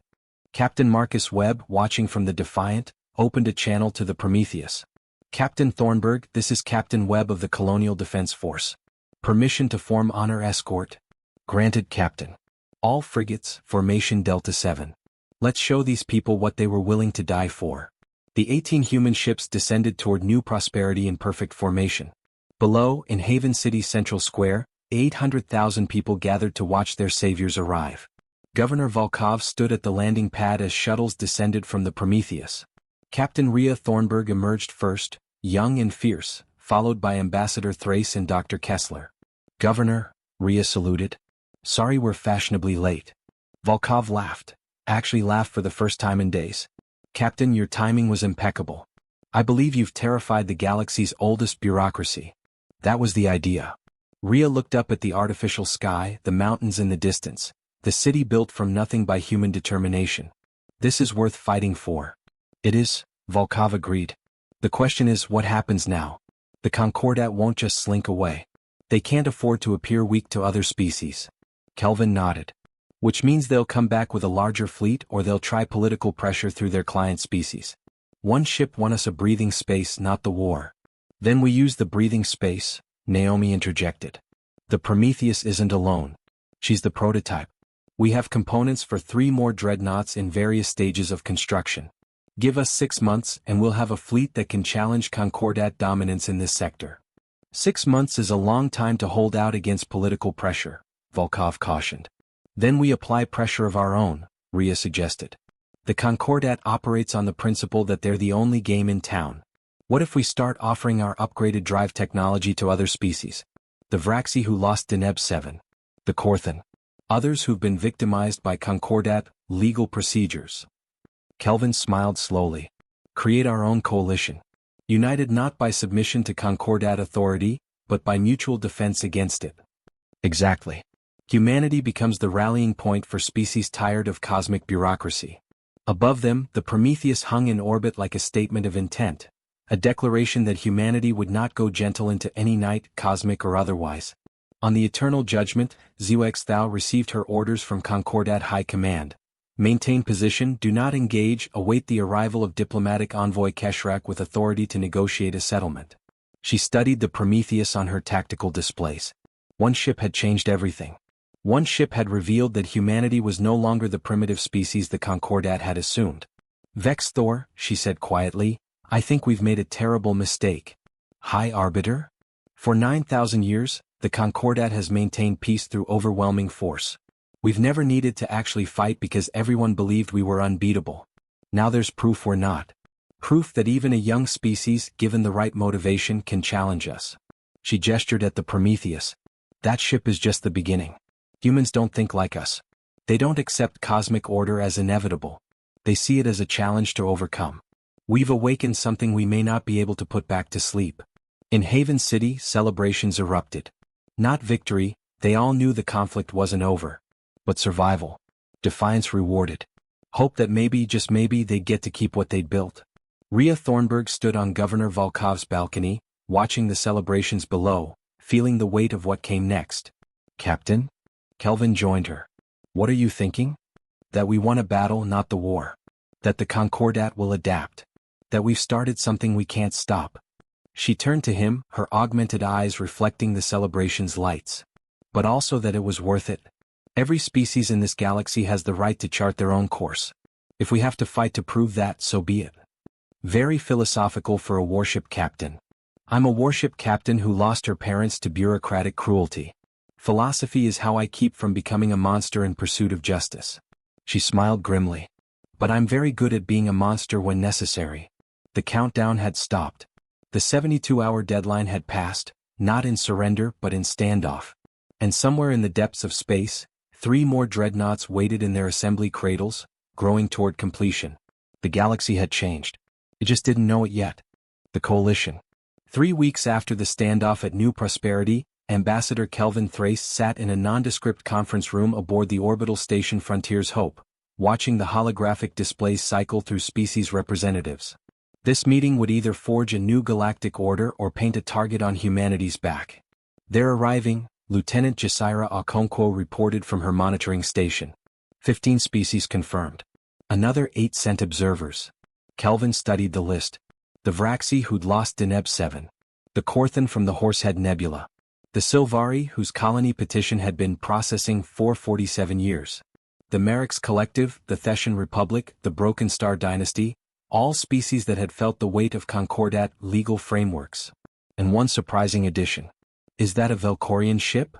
Captain Marcus Webb, watching from the Defiant, opened a channel to the Prometheus. Captain Thornburg, this is Captain Webb of the Colonial Defense Force. Permission to form honor escort. Granted, Captain. All frigates, formation Delta 7. Let's show these people what they were willing to die for. The 18 human ships descended toward New Prosperity in perfect formation. Below, in Haven City's central square, 800,000 people gathered to watch their saviors arrive. Governor Volkov stood at the landing pad as shuttles descended from the Prometheus. Captain Rhea Thornburg emerged first, young and fierce, followed by Ambassador Thrace and Dr. Kessler. Governor, Rhea saluted. Sorry we're fashionably late. Volkov laughed. Actually laughed for the first time in days. Captain, your timing was impeccable. I believe you've terrified the galaxy's oldest bureaucracy. That was the idea. Rhea looked up at the artificial sky, the mountains in the distance, the city built from nothing by human determination. This is worth fighting for. It is, Volkov agreed. The question is, what happens now? The Concordat won't just slink away. They can't afford to appear weak to other species. Kelvin nodded. Which means they'll come back with a larger fleet or they'll try political pressure through their client species. One ship won us a breathing space, not the war. Then we use the breathing space, Naomi interjected. The Prometheus isn't alone. She's the prototype. We have components for 3 more dreadnoughts in various stages of construction. Give us 6 months and we'll have a fleet that can challenge Concordat dominance in this sector. 6 months is a long time to hold out against political pressure, Volkov cautioned. Then we apply pressure of our own, Rhea suggested. The Concordat operates on the principle that they're the only game in town. What if we start offering our upgraded drive technology to other species? The Vraxi who lost Deneb 7. The Corthan. Others who've been victimized by Concordat legal procedures. Kelvin smiled slowly. Create our own coalition. United not by submission to Concordat authority, but by mutual defense against it. Exactly. Humanity becomes the rallying point for species tired of cosmic bureaucracy. Above them, the Prometheus hung in orbit like a statement of intent, a declaration that humanity would not go gentle into any night, cosmic or otherwise. On the eternal judgment, Zeux thou received her orders from Concordat High Command. Maintain position, do not engage, await the arrival of diplomatic envoy Keshrak with authority to negotiate a settlement. She studied the Prometheus on her tactical displays. One ship had changed everything. One ship had revealed that humanity was no longer the primitive species the Concordat had assumed. Vex Thor, she said quietly, I think we've made a terrible mistake. High Arbiter? For 9,000 years, the Concordat has maintained peace through overwhelming force. We've never needed to actually fight because everyone believed we were unbeatable. Now there's proof we're not. Proof that even a young species, given the right motivation, can challenge us. She gestured at the Prometheus. That ship is just the beginning. Humans don't think like us. They don't accept cosmic order as inevitable. They see it as a challenge to overcome. We've awakened something we may not be able to put back to sleep. In Haven City, celebrations erupted. Not victory, they all knew the conflict wasn't over. But survival. Defiance rewarded. Hope that maybe, just maybe, they'd get to keep what they'd built. Rhea Thornburg stood on Governor Volkov's balcony, watching the celebrations below, feeling the weight of what came next. Captain? Kelvin joined her. What are you thinking? That we won a battle, not the war. That the Concordat will adapt. That we've started something we can't stop. She turned to him, her augmented eyes reflecting the celebration's lights. But also that it was worth it. Every species in this galaxy has the right to chart their own course. If we have to fight to prove that, so be it. Very philosophical for a warship captain. I'm a warship captain who lost her parents to bureaucratic cruelty. Philosophy is how I keep from becoming a monster in pursuit of justice. She smiled grimly. But I'm very good at being a monster when necessary. The countdown had stopped. The 72-hour deadline had passed, not in surrender but in standoff. And somewhere in the depths of space, 3 more dreadnoughts waited in their assembly cradles, growing toward completion. The galaxy had changed. It just didn't know it yet. The coalition. 3 weeks after the standoff at New Prosperity, Ambassador Kelvin Thrace sat in a nondescript conference room aboard the orbital station Frontier's Hope, watching the holographic displays cycle through species representatives. This meeting would either forge a new galactic order or paint a target on humanity's back. They're arriving, Lieutenant Jasira Okonkwo reported from her monitoring station. 15 species confirmed. Another 8 sent observers. Kelvin studied the list. The Vraxi who'd lost Deneb 7. The Corthan from the Horsehead Nebula. The Silvari whose colony petition had been processing for 47 years. The Merix Collective, the Theshan Republic, the Broken Star Dynasty, all species that had felt the weight of Concordat legal frameworks. And one surprising addition. Is that a Velkorian ship?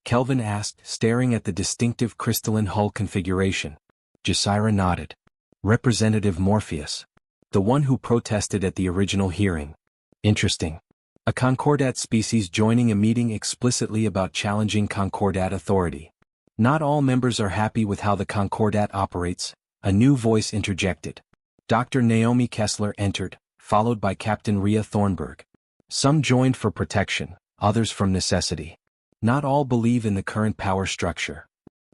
Kelvin asked, staring at the distinctive crystalline hull configuration. Jasira nodded. Representative Morpheus. The one who protested at the original hearing. Interesting. A Concordat species joining a meeting explicitly about challenging Concordat authority. Not all members are happy with how the Concordat operates, a new voice interjected. Dr. Naomi Kessler entered, followed by Captain Rhea Thornburg. Some joined for protection, others from necessity. Not all believe in the current power structure.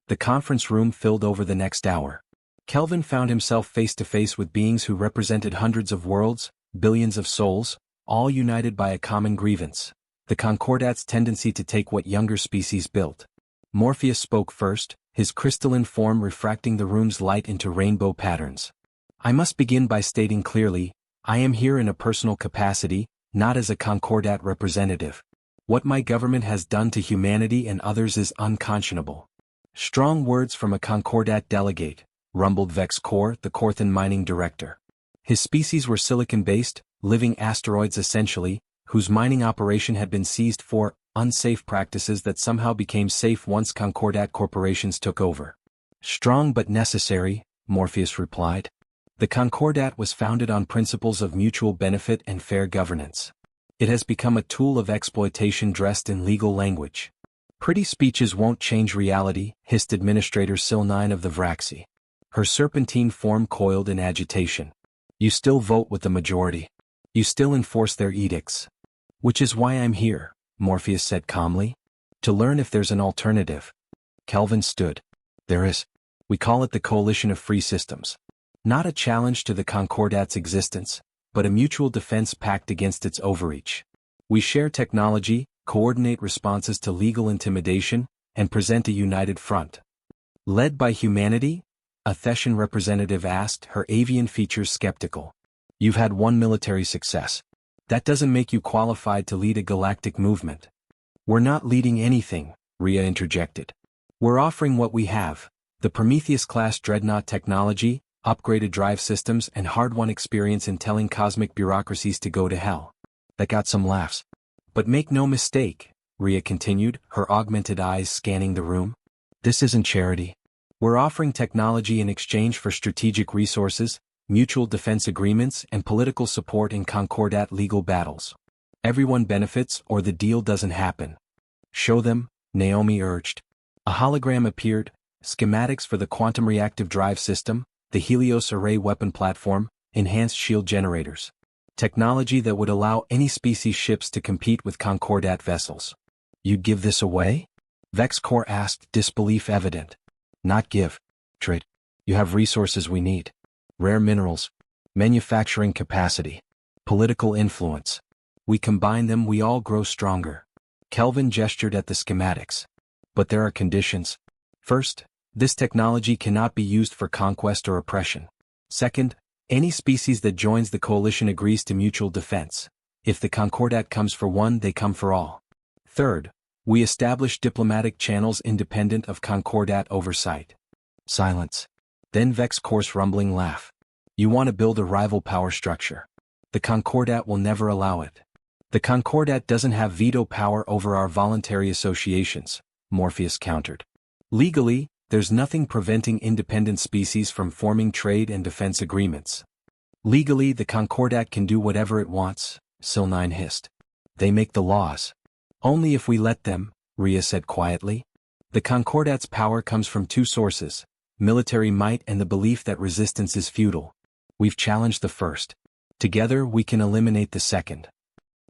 The conference room filled over the next hour. Kelvin found himself face to face with beings who represented hundreds of worlds, billions of souls, all united by a common grievance, the Concordat's tendency to take what younger species built. Morpheus spoke first, his crystalline form refracting the room's light into rainbow patterns. I must begin by stating clearly, I am here in a personal capacity, not as a Concordat representative. What my government has done to humanity and others is unconscionable. Strong words from a Concordat delegate, rumbled Vex Kor, the Corthan mining director. His species were silicon-based, living asteroids essentially, whose mining operation had been seized for unsafe practices that somehow became safe once Concordat corporations took over. Strong but necessary, Morpheus replied. The Concordat was founded on principles of mutual benefit and fair governance. It has become a tool of exploitation dressed in legal language. Pretty speeches won't change reality, hissed Administrator Sil9 of the Vraxi. Her serpentine form coiled in agitation. You still vote with the majority. You still enforce their edicts. Which is why I'm here, Morpheus said calmly. To learn if there's an alternative. Kelvin stood. There is. We call it the Coalition of Free Systems. Not a challenge to the Concordat's existence, but a mutual defense pact against its overreach. We share technology, coordinate responses to legal intimidation, and present a united front. Led by humanity? A Thesian representative asked, her avian features skeptical. You've had one military success. That doesn't make you qualified to lead a galactic movement. We're not leading anything, Rhea interjected. We're offering what we have, the Prometheus-class dreadnought technology, upgraded drive systems, and hard-won experience in telling cosmic bureaucracies to go to hell. That got some laughs. But make no mistake, Rhea continued, her augmented eyes scanning the room. This isn't charity. We're offering technology in exchange for strategic resources, mutual defense agreements, and political support in Concordat legal battles. Everyone benefits or the deal doesn't happen. Show them, Naomi urged. A hologram appeared, schematics for the quantum reactive drive system, the Helios array weapon platform, enhanced shield generators. Technology that would allow any species ships to compete with Concordat vessels. You'd give this away? VexCorp asked, disbelief evident. Not give. Trade. You have resources we need. Rare minerals, manufacturing capacity, political influence. We combine them, we all grow stronger. Kelvin gestured at the schematics. But there are conditions. First, this technology cannot be used for conquest or oppression. Second, any species that joins the coalition agrees to mutual defense. If the Concordat comes for one, they come for all. Third, we establish diplomatic channels independent of Concordat oversight. Silence. Then VexCorp's rumbling laugh. You want to build a rival power structure. The Concordat will never allow it. The Concordat doesn't have veto power over our voluntary associations, Morpheus countered. Legally, there's nothing preventing independent species from forming trade and defense agreements. Legally, the Concordat can do whatever it wants, Sil9 hissed. They make the laws. Only if we let them, Rhea said quietly. The Concordat's power comes from two sources, military might and the belief that resistance is futile. We've challenged the first. Together we can eliminate the second.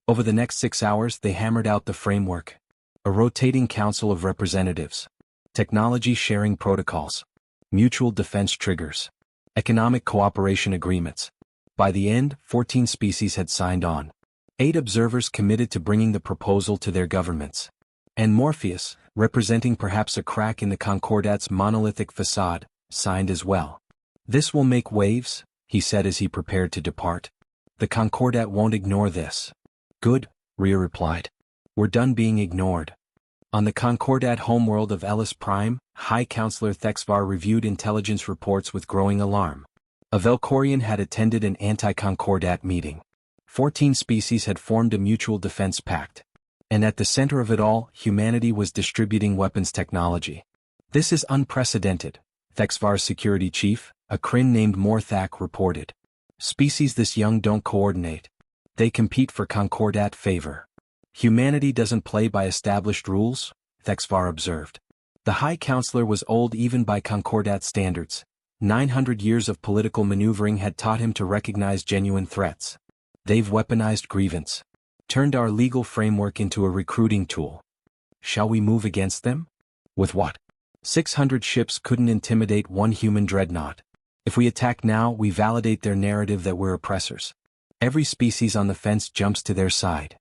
Over the next 6 hours they hammered out the framework. A rotating council of representatives. Technology sharing protocols. Mutual defense triggers. Economic cooperation agreements. By the end, 14 species had signed on. 8 observers committed to bringing the proposal to their governments. And Morpheus, representing perhaps a crack in the Concordat's monolithic facade, signed as well. This will make waves, he said as he prepared to depart. The Concordat won't ignore this. Good, Rhea replied. We're done being ignored. On the Concordat homeworld of Ellis Prime, High Counselor Thexvar reviewed intelligence reports with growing alarm. A Velcorian had attended an anti-Concordat meeting. 14 species had formed a mutual defense pact. And at the center of it all, humanity was distributing weapons technology. This is unprecedented, Thexvar's security chief, a Kryn named Morthak, reported. Species this young don't coordinate. They compete for Concordat favor. Humanity doesn't play by established rules, Thexvar observed. The High Counselor was old even by Concordat standards. 900 years of political maneuvering had taught him to recognize genuine threats. They've weaponized grievance. Turned our legal framework into a recruiting tool. Shall we move against them? With what? 600 ships couldn't intimidate one human dreadnought. If we attack now, we validate their narrative that we're oppressors. Every species on the fence jumps to their side.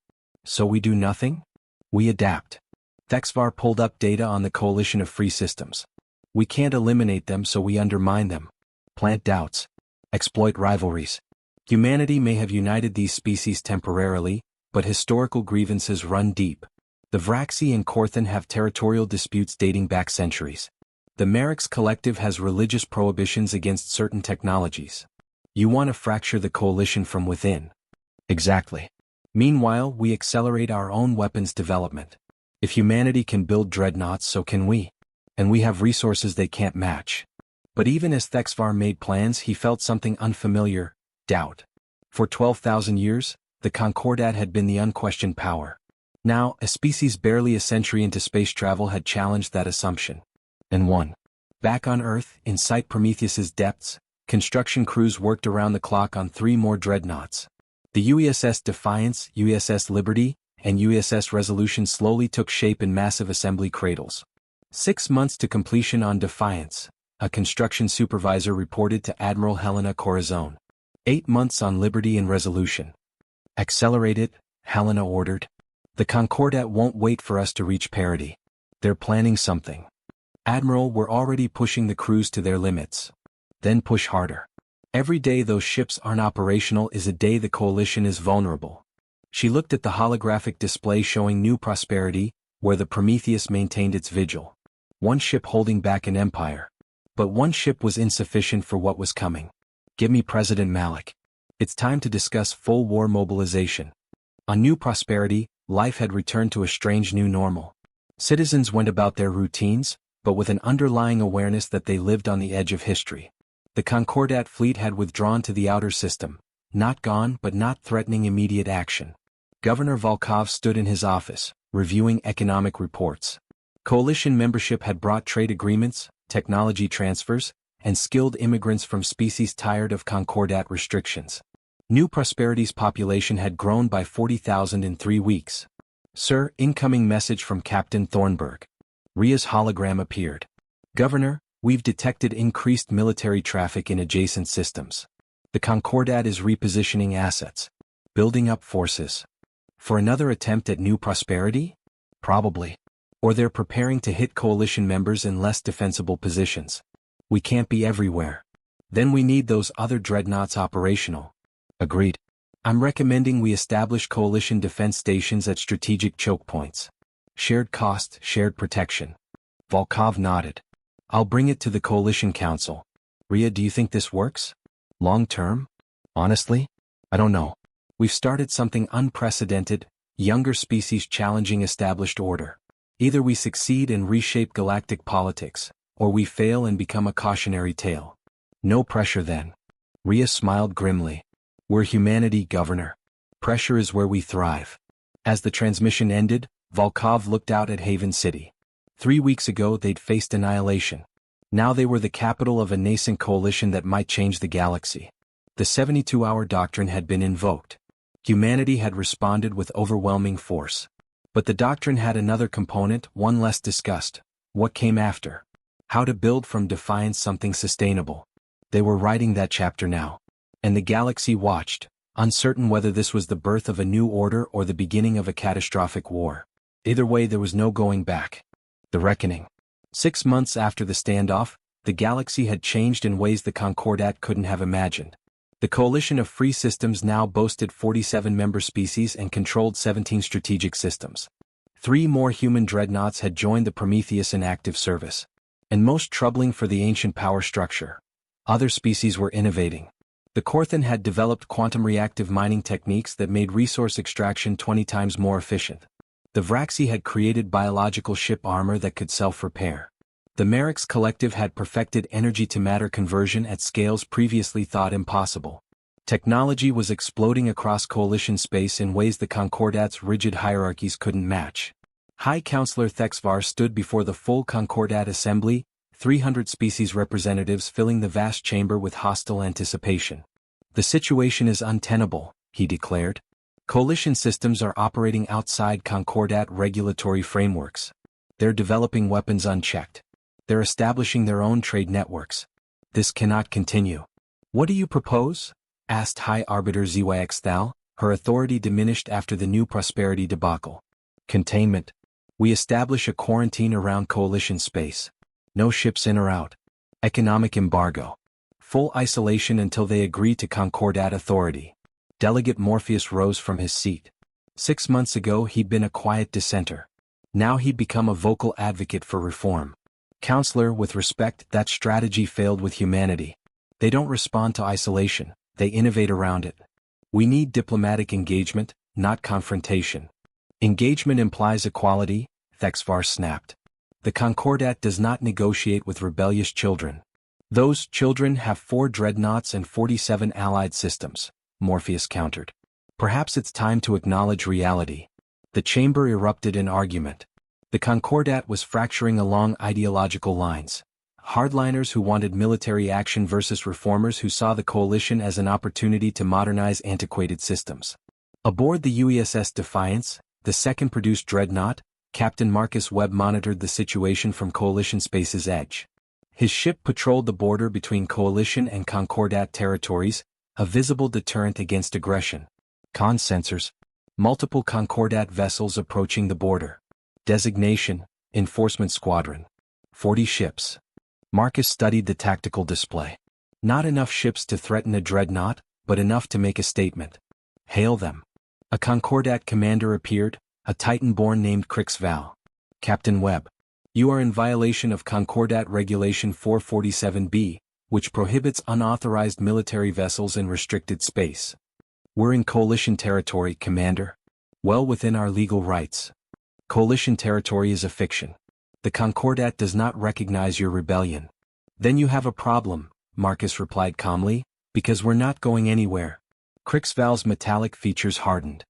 So we do nothing? We adapt. Thexvar pulled up data on the Coalition of Free Systems. We can't eliminate them, so we undermine them. Plant doubts. Exploit rivalries. Humanity may have united these species temporarily, but historical grievances run deep. The Vraxi and Korthan have territorial disputes dating back centuries. The Merrick's Collective has religious prohibitions against certain technologies. You want to fracture the coalition from within. Exactly. Meanwhile, we accelerate our own weapons development. If humanity can build dreadnoughts, so can we. And we have resources they can't match. But even as Thexvar made plans, he felt something unfamiliar, doubt. For 12,000 years, the Concordat had been the unquestioned power. Now, a species barely a century into space travel had challenged that assumption. And won. Back on Earth, inside Prometheus's depths, construction crews worked around the clock on 3 more dreadnoughts. The USS Defiance, USS Liberty, and USS Resolution slowly took shape in massive assembly cradles. 6 months to completion on Defiance, a construction supervisor reported to Admiral Helena Corazon. 8 months on Liberty and Resolution. Accelerate it, Helena ordered. The Concordat won't wait for us to reach parity. They're planning something. Admiral, we're already pushing the crews to their limits. Then push harder. Every day those ships aren't operational is a day the coalition is vulnerable. She looked at the holographic display showing New Prosperity, where the Prometheus maintained its vigil. 1 ship holding back an empire. But 1 ship was insufficient for what was coming. Give me President Malik. It's time to discuss full war mobilization. On New Prosperity, life had returned to a strange new normal. Citizens went about their routines, but with an underlying awareness that they lived on the edge of history. The Concordat fleet had withdrawn to the outer system, not gone but not threatening immediate action. Governor Volkov stood in his office, reviewing economic reports. Coalition membership had brought trade agreements, technology transfers, and skilled immigrants from species tired of Concordat restrictions. New Prosperity's population had grown by 40,000 in 3 weeks. Sir, incoming message from Captain Thornburg. Ria's hologram appeared. Governor, we've detected increased military traffic in adjacent systems. The Concordat is repositioning assets. Building up forces. For another attempt at New Prosperity? Probably. Or they're preparing to hit coalition members in less defensible positions. We can't be everywhere. Then we need those other dreadnoughts operational. Agreed. I'm recommending we establish coalition defense stations at strategic choke points. Shared cost, shared protection. Volkov nodded. I'll bring it to the Coalition Council. Ria, do you think this works? Long term? Honestly? I don't know. We've started something unprecedented, younger species challenging established order. Either we succeed and reshape galactic politics, or we fail and become a cautionary tale. No pressure then. Ria smiled grimly. We're humanity, Governor. Pressure is where we thrive. As the transmission ended, Volkov looked out at Haven City. 3 weeks ago they'd faced annihilation. Now they were the capital of a nascent coalition that might change the galaxy. The 72 Hour Doctrine had been invoked. Humanity had responded with overwhelming force. But the doctrine had another component, one less discussed. What came after? How to build from defiance something sustainable. They were writing that chapter now. And the galaxy watched, uncertain whether this was the birth of a new order or the beginning of a catastrophic war. Either way, there was no going back. The reckoning. 6 months after the standoff, the galaxy had changed in ways the Concordat couldn't have imagined. The coalition of free systems now boasted 47 member species and controlled 17 strategic systems. 3 more human dreadnoughts had joined the Prometheus in active service. And most troubling for the ancient power structure, other species were innovating. The Corthan had developed quantum reactive mining techniques that made resource extraction 20 times more efficient. The Vraxi had created biological ship armor that could self-repair. The Merrick's Collective had perfected energy-to-matter conversion at scales previously thought impossible. Technology was exploding across coalition space in ways the Concordat's rigid hierarchies couldn't match. High Counselor Thexvar stood before the full Concordat assembly, 300 species representatives filling the vast chamber with hostile anticipation. The situation is untenable, he declared. Coalition systems are operating outside Concordat regulatory frameworks. They're developing weapons unchecked. They're establishing their own trade networks. This cannot continue. What do you propose? Asked High Arbiter Zyx Thal, her authority diminished after the New Prosperity debacle. Containment. We establish a quarantine around coalition space. No ships in or out. Economic embargo. Full isolation until they agree to Concordat authority. Delegate Morpheus rose from his seat. 6 months ago he'd been a quiet dissenter. Now he'd become a vocal advocate for reform. Counselor, with respect, that strategy failed with humanity. They don't respond to isolation, they innovate around it. We need diplomatic engagement, not confrontation. Engagement implies equality, Thexvar snapped. The Concordat does not negotiate with rebellious children. Those children have 4 dreadnoughts and 47 allied systems, Morpheus countered. Perhaps it's time to acknowledge reality. The chamber erupted in argument. The Concordat was fracturing along ideological lines. Hardliners who wanted military action versus reformers who saw the coalition as an opportunity to modernize antiquated systems. Aboard the USS Defiance, the second-produced dreadnought, Captain Marcus Webb monitored the situation from Coalition Space's edge. His ship patrolled the border between Coalition and Concordat territories, a visible deterrent against aggression. Con sensors. Multiple Concordat vessels approaching the border. Designation, Enforcement Squadron. 40 ships. Marcus studied the tactical display. Not enough ships to threaten a dreadnought, but enough to make a statement. Hail them. A Concordat commander appeared, a Titan-born named Crixval. Captain Webb. You are in violation of Concordat Regulation 447B, which prohibits unauthorized military vessels in restricted space. We're in Coalition territory, Commander. Well within our legal rights. Coalition territory is a fiction. The Concordat does not recognize your rebellion. Then you have a problem, Marcus replied calmly, because we're not going anywhere. Crixval's metallic features hardened.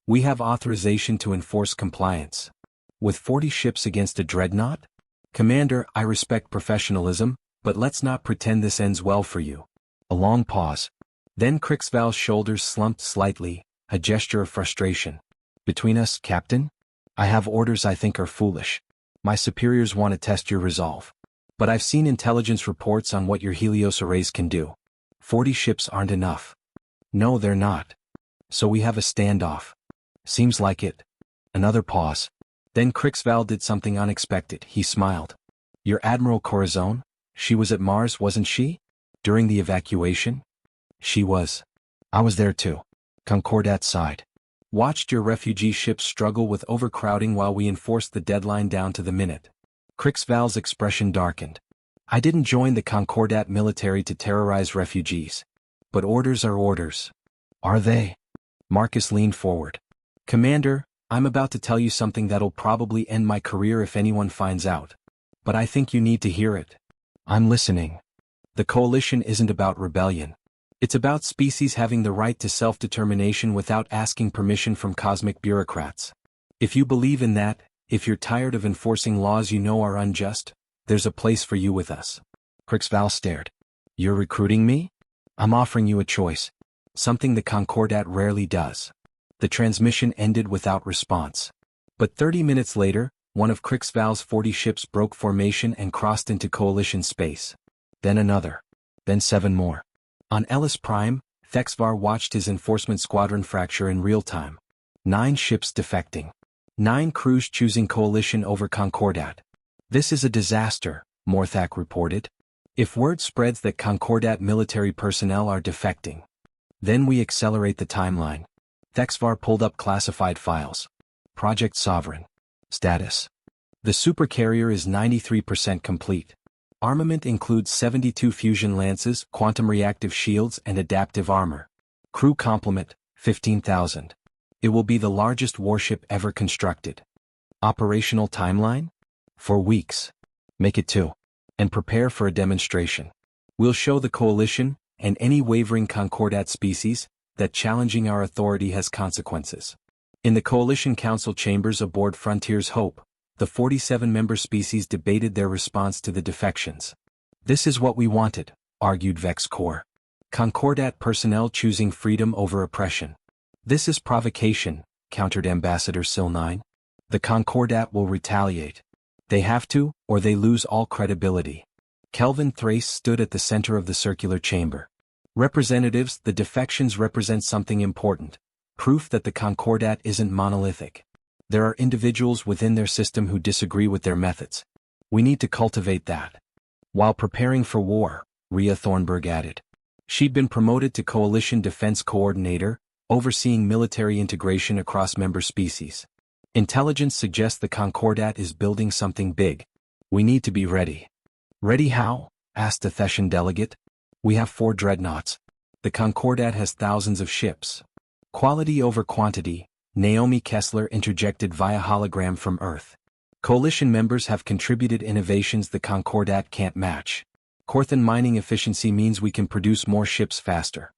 We have authorization to enforce compliance. With 40 ships against a dreadnought? Commander, I respect professionalism, but let's not pretend this ends well for you. A long pause. Then Crixval's shoulders slumped slightly, a gesture of frustration. Between us, Captain? I have orders I think are foolish. My superiors want to test your resolve. But I've seen intelligence reports on what your Helios arrays can do. 40 ships aren't enough. No, they're not. So we have a standoff. Seems like it. Another pause. Then Crixval did something unexpected. He smiled. Your Admiral Corazon? She was at Mars, wasn't she? During the evacuation? She was. I was there too. Concordat sighed. Watched your refugee ships struggle with overcrowding while we enforced the deadline down to the minute. Crixval's expression darkened. I didn't join the Concordat military to terrorize refugees. But orders are orders. Are they? Marcus leaned forward. Commander, I'm about to tell you something that'll probably end my career if anyone finds out. But I think you need to hear it. I'm listening. The coalition isn't about rebellion. It's about species having the right to self-determination without asking permission from cosmic bureaucrats. If you believe in that, if you're tired of enforcing laws you know are unjust, there's a place for you with us. Crixval stared. You're recruiting me? I'm offering you a choice. Something the Concordat rarely does. The transmission ended without response. But 30 minutes later, one of Crixval's 40 ships broke formation and crossed into Coalition space. Then another. Then 7 more. On Ellis Prime, Thexvar watched his enforcement squadron fracture in real time. 9 ships defecting. 9 crews choosing Coalition over Concordat. This is a disaster, Morthak reported. If word spreads that Concordat military personnel are defecting, then we accelerate the timeline. Thexvar pulled up classified files. Project Sovereign. Status. The supercarrier is 93% complete. Armament includes 72 fusion lances, quantum reactive shields and adaptive armor. Crew complement, 15,000. It will be the largest warship ever constructed. Operational timeline? 4 weeks. Make it 2. And prepare for a demonstration. We'll show the Coalition, and any wavering Concordat species, that challenging our authority has consequences. In the Coalition Council chambers aboard Frontier's Hope, the 47-member species debated their response to the defections. This is what we wanted, argued Vex Corps. Concordat personnel choosing freedom over oppression. This is provocation, countered Ambassador Sil9. The Concordat will retaliate. They have to, or they lose all credibility. Kelvin Thrace stood at the center of the circular chamber. Representatives, the defections represent something important. Proof that the Concordat isn't monolithic. There are individuals within their system who disagree with their methods. We need to cultivate that. While preparing for war, Rhea Thornburg added. She'd been promoted to Coalition Defense Coordinator, overseeing military integration across member species. Intelligence suggests the Concordat is building something big. We need to be ready. Ready how? Asked a Theshan delegate. We have 4 dreadnoughts. The Concordat has thousands of ships. Quality over quantity, Naomi Kessler interjected via hologram from Earth. Coalition members have contributed innovations the Concordat can't match. Corthan mining efficiency means we can produce more ships faster.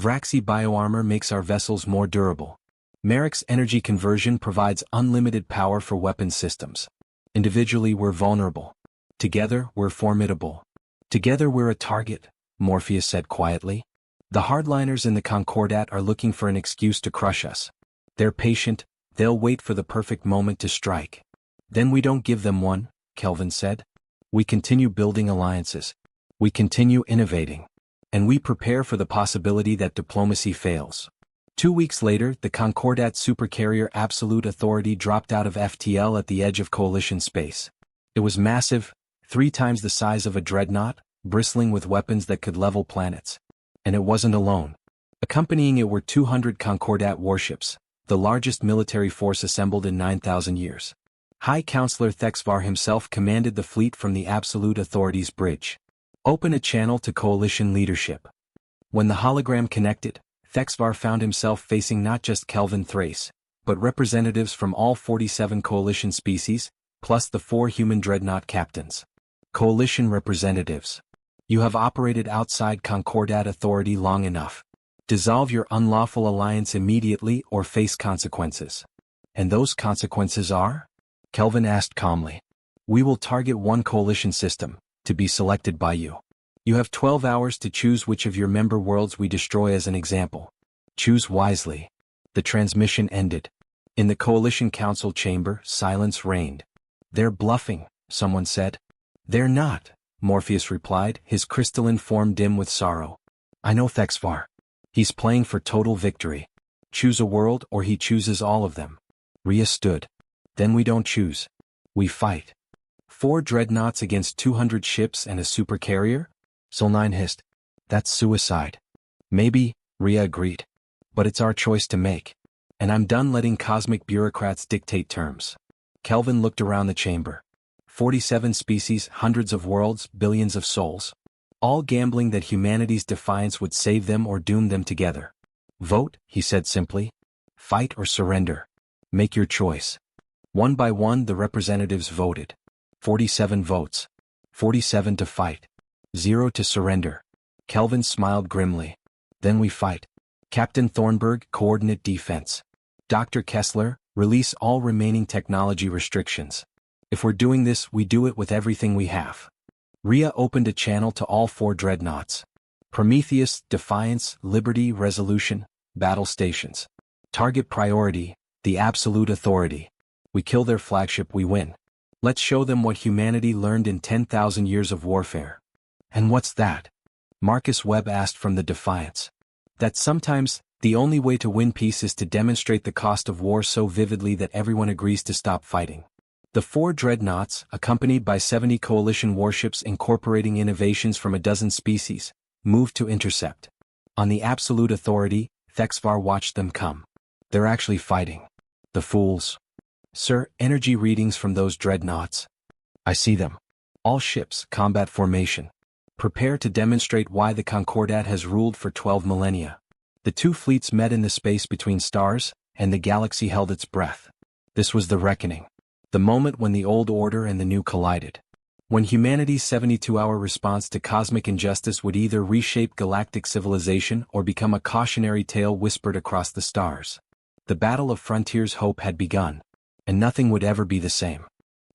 Vraxi bioarmor makes our vessels more durable. Merrick's energy conversion provides unlimited power for weapons systems. Individually we're vulnerable. Together we're formidable. Together we're a target, Morpheus said quietly. The hardliners in the Concordat are looking for an excuse to crush us. They're patient, they'll wait for the perfect moment to strike. Then we don't give them one, Kelvin said. We continue building alliances. We continue innovating. And we prepare for the possibility that diplomacy fails. 2 weeks later, the Concordat supercarrier Absolute Authority dropped out of FTL at the edge of Coalition space. It was massive, 3 times the size of a dreadnought, bristling with weapons that could level planets. And it wasn't alone. Accompanying it were 200 Concordat warships, the largest military force assembled in 9,000 years. High Counselor Thexvar himself commanded the fleet from the Absolute Authority's bridge. Open a channel to Coalition leadership. When the hologram connected, Thexvar found himself facing not just Kelvin Thrace, but representatives from all 47 Coalition species, plus the 4 human dreadnought captains. Coalition representatives. You have operated outside Concordat authority long enough. Dissolve your unlawful alliance immediately or face consequences. And those consequences are? Kelvin asked calmly. We will target one Coalition system, to be selected by you. You have 12 hours to choose which of your member worlds we destroy as an example. Choose wisely. The transmission ended. In the Coalition Council chamber, silence reigned. They're bluffing, someone said. They're not, Morpheus replied, his crystalline form dim with sorrow. I know Thexvar. He's playing for total victory. Choose a world or he chooses all of them. Rhea stood. Then we don't choose. We fight. 4 dreadnoughts against 200 ships and a supercarrier? Solnine hissed. That's suicide. Maybe, Rhea agreed. But it's our choice to make. And I'm done letting cosmic bureaucrats dictate terms. Kelvin looked around the chamber. 47 species, hundreds of worlds, billions of souls. All gambling that humanity's defiance would save them or doom them together. Vote, he said simply. Fight or surrender. Make your choice. One by one the representatives voted. 47 votes. 47 to fight. 0 to surrender. Kelvin smiled grimly. Then we fight. Captain Thornburg, coordinate defense. Dr. Kessler, release all remaining technology restrictions. If we're doing this, we do it with everything we have. Rhea opened a channel to all 4 dreadnoughts. Prometheus, Defiance, Liberty, Resolution, battle stations. Target priority, the Absolute Authority. We kill their flagship, we win. Let's show them what humanity learned in 10,000 years of warfare. And what's that? Marcus Webb asked from the Defiance. That sometimes, the only way to win peace is to demonstrate the cost of war so vividly that everyone agrees to stop fighting. The 4 dreadnoughts, accompanied by 70 Coalition warships incorporating innovations from a dozen species, moved to intercept. On the Absolute Authority, Thexvar watched them come. They're actually fighting. The fools. Sir, energy readings from those dreadnoughts. I see them. All ships, combat formation. Prepare to demonstrate why the Concordat has ruled for 12 millennia. The 2 fleets met in the space between stars, and the galaxy held its breath. This was the reckoning. The moment when the old order and the new collided. When humanity's 72-hour response to cosmic injustice would either reshape galactic civilization or become a cautionary tale whispered across the stars. The Battle of Frontiers' hope had begun. And nothing would ever be the same.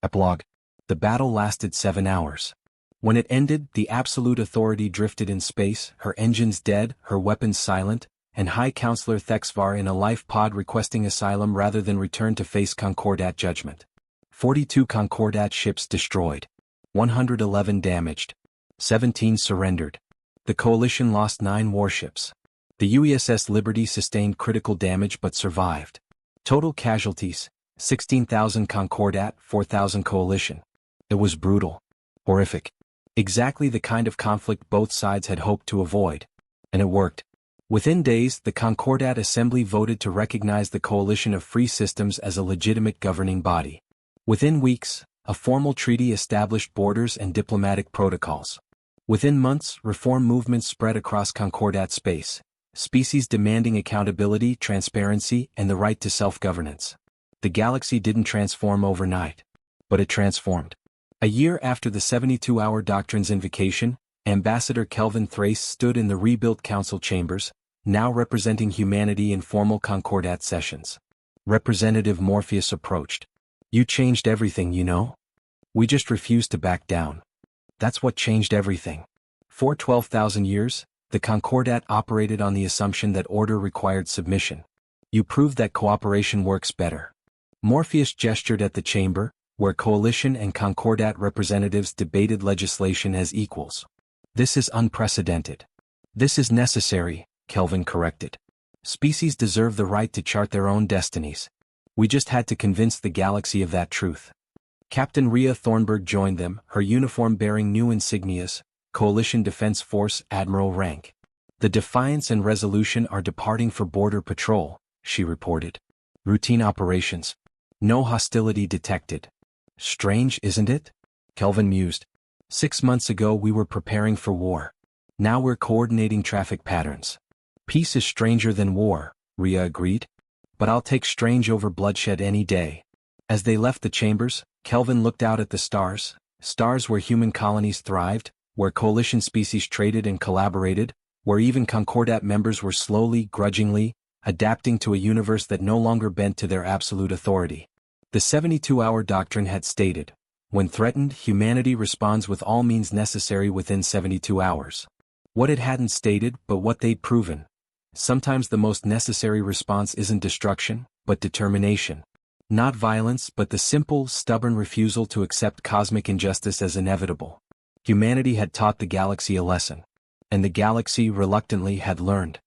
Epilogue. The battle lasted 7 hours. When it ended, the Absolute Authority drifted in space, her engines dead, her weapons silent, and High Counselor Thexvar in a life pod requesting asylum rather than return to face Concordat judgment. 42 Concordat ships destroyed. 111 damaged. 17 surrendered. The Coalition lost 9 warships. The USS Liberty sustained critical damage but survived. Total casualties. 16,000 Concordat, 4,000 Coalition. It was brutal. Horrific. Exactly the kind of conflict both sides had hoped to avoid. And it worked. Within days, the Concordat Assembly voted to recognize the Coalition of Free Systems as a legitimate governing body. Within weeks, a formal treaty established borders and diplomatic protocols. Within months, reform movements spread across Concordat space, species demanding accountability, transparency, and the right to self-governance. The galaxy didn't transform overnight, but it transformed. A year after the 72-Hour Doctrine's invocation, Ambassador Kelvin Thrace stood in the rebuilt council chambers, now representing humanity in formal Concordat sessions. Representative Morpheus approached. You changed everything, you know? We just refused to back down. That's what changed everything. For 12,000 years, the Concordat operated on the assumption that order required submission. You proved that cooperation works better. Morpheus gestured at the chamber, where coalition and Concordat representatives debated legislation as equals. This is unprecedented. This is necessary, Kelvin corrected. Species deserve the right to chart their own destinies. We just had to convince the galaxy of that truth. Captain Rhea Thornburg joined them, her uniform bearing new insignias, Coalition Defense Force Admiral rank. The Defiance and Resolution are departing for border patrol, she reported. Routine operations. No hostility detected. Strange, isn't it? Kelvin mused. 6 months ago we were preparing for war. Now we're coordinating traffic patterns. Peace is stranger than war, Rhea agreed. But I'll take strange over bloodshed any day. As they left the chambers, Kelvin looked out at the stars, stars where human colonies thrived, where coalition species traded and collaborated, where even Concordat members were slowly, grudgingly, adapting to a universe that no longer bent to their absolute authority. The 72-Hour Doctrine had stated, when threatened, humanity responds with all means necessary within 72 hours. What it hadn't stated, but what they'd proven. Sometimes the most necessary response isn't destruction, but determination. Not violence, but the simple, stubborn refusal to accept cosmic injustice as inevitable. Humanity had taught the galaxy a lesson. And the galaxy reluctantly had learned.